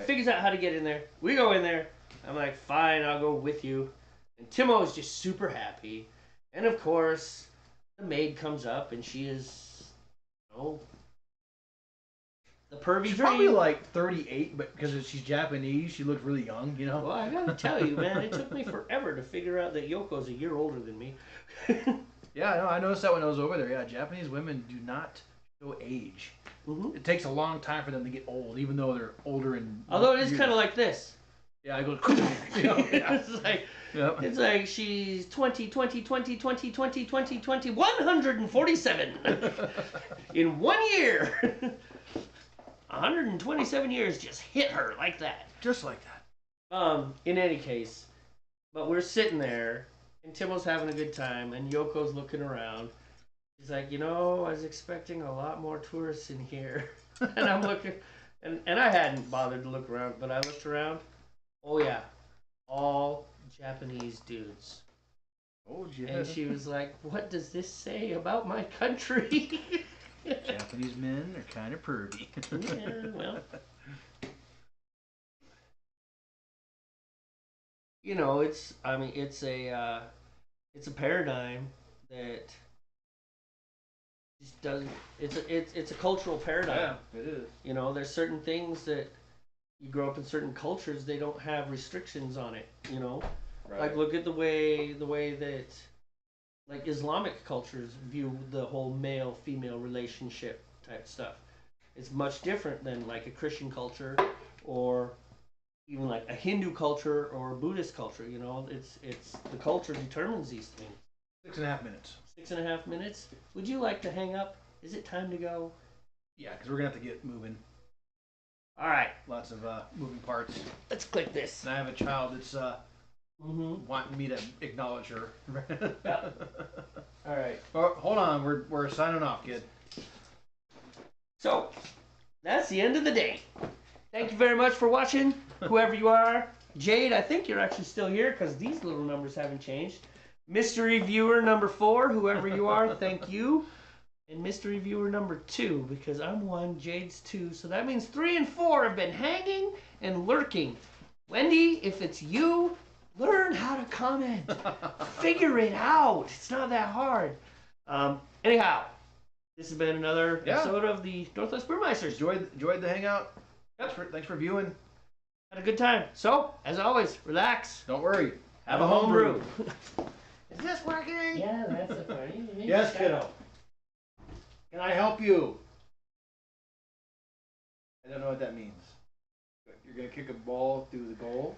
figures out how to get in there. We go in there. I'm like, fine, I'll go with you. And Timo is just super happy. And of course, the maid comes up, and she is, the pervy She's dream. probably like 38, but because she's Japanese, she looks really young, Well, I gotta tell you, man, it took me forever to figure out that Yoko's a year older than me. Yeah, no, I noticed that when I was over there. Yeah, Japanese women do not go age. Mm-hmm. It takes a long time for them to get old, even though they're older in. Although it is kind of like this. Yeah, I go. It's like she's 20, 20, 20, 20, 20, 20, 20, 147 in 1 year. 127 years just hit her like that. Just like that. In any case, but we're sitting there, and Timo's having a good time, and Yoko's looking around. He's like, I was expecting a lot more tourists in here. And I'm looking, and I hadn't bothered to look around, but I looked around. Oh, yeah. All Japanese dudes. Oh, yeah. And she was like, what does this say about my country? Japanese men are kind of pervy. Yeah, well. It's a paradigm that just doesn't. It's a cultural paradigm. Yeah, it is. There's certain things that you grow up in certain cultures, they don't have restrictions on it. Right. Like look at the way that like Islamic cultures view the whole male female relationship type stuff. It's much different than like a Christian culture or even like a Hindu culture or a Buddhist culture. It's the culture determines these things. 6.5 minutes. 6.5 minutes. Would you like to hang up? Is it time to go? Yeah, because we're gonna have to get moving. All right. Lots of moving parts. Let's click this. And I have a child that's wanting me to acknowledge her. Yeah. All right. Oh, hold on, we're signing off, kid. So that's the end of the day. Thank you very much for watching, whoever you are. Jade, I think you're actually still here because these little numbers haven't changed. Mystery viewer number 4, whoever you are, thank you. And mystery viewer number 2, because I'm 1, Jade's 2. So that means 3 and 4 have been hanging and lurking. Wendy, if it's you, learn how to comment. Figure it out. It's not that hard. Anyhow, this has been another episode of the Northwest Brewmeisters. Enjoyed the hangout. Yep. Thanks for viewing. Had a good time. So, as always, relax. Don't worry. Have a home brew. Is this working? Yeah, that's a funny. Yes, kiddo. Can I help you? I don't know what that means. You're going to kick a ball through the goal?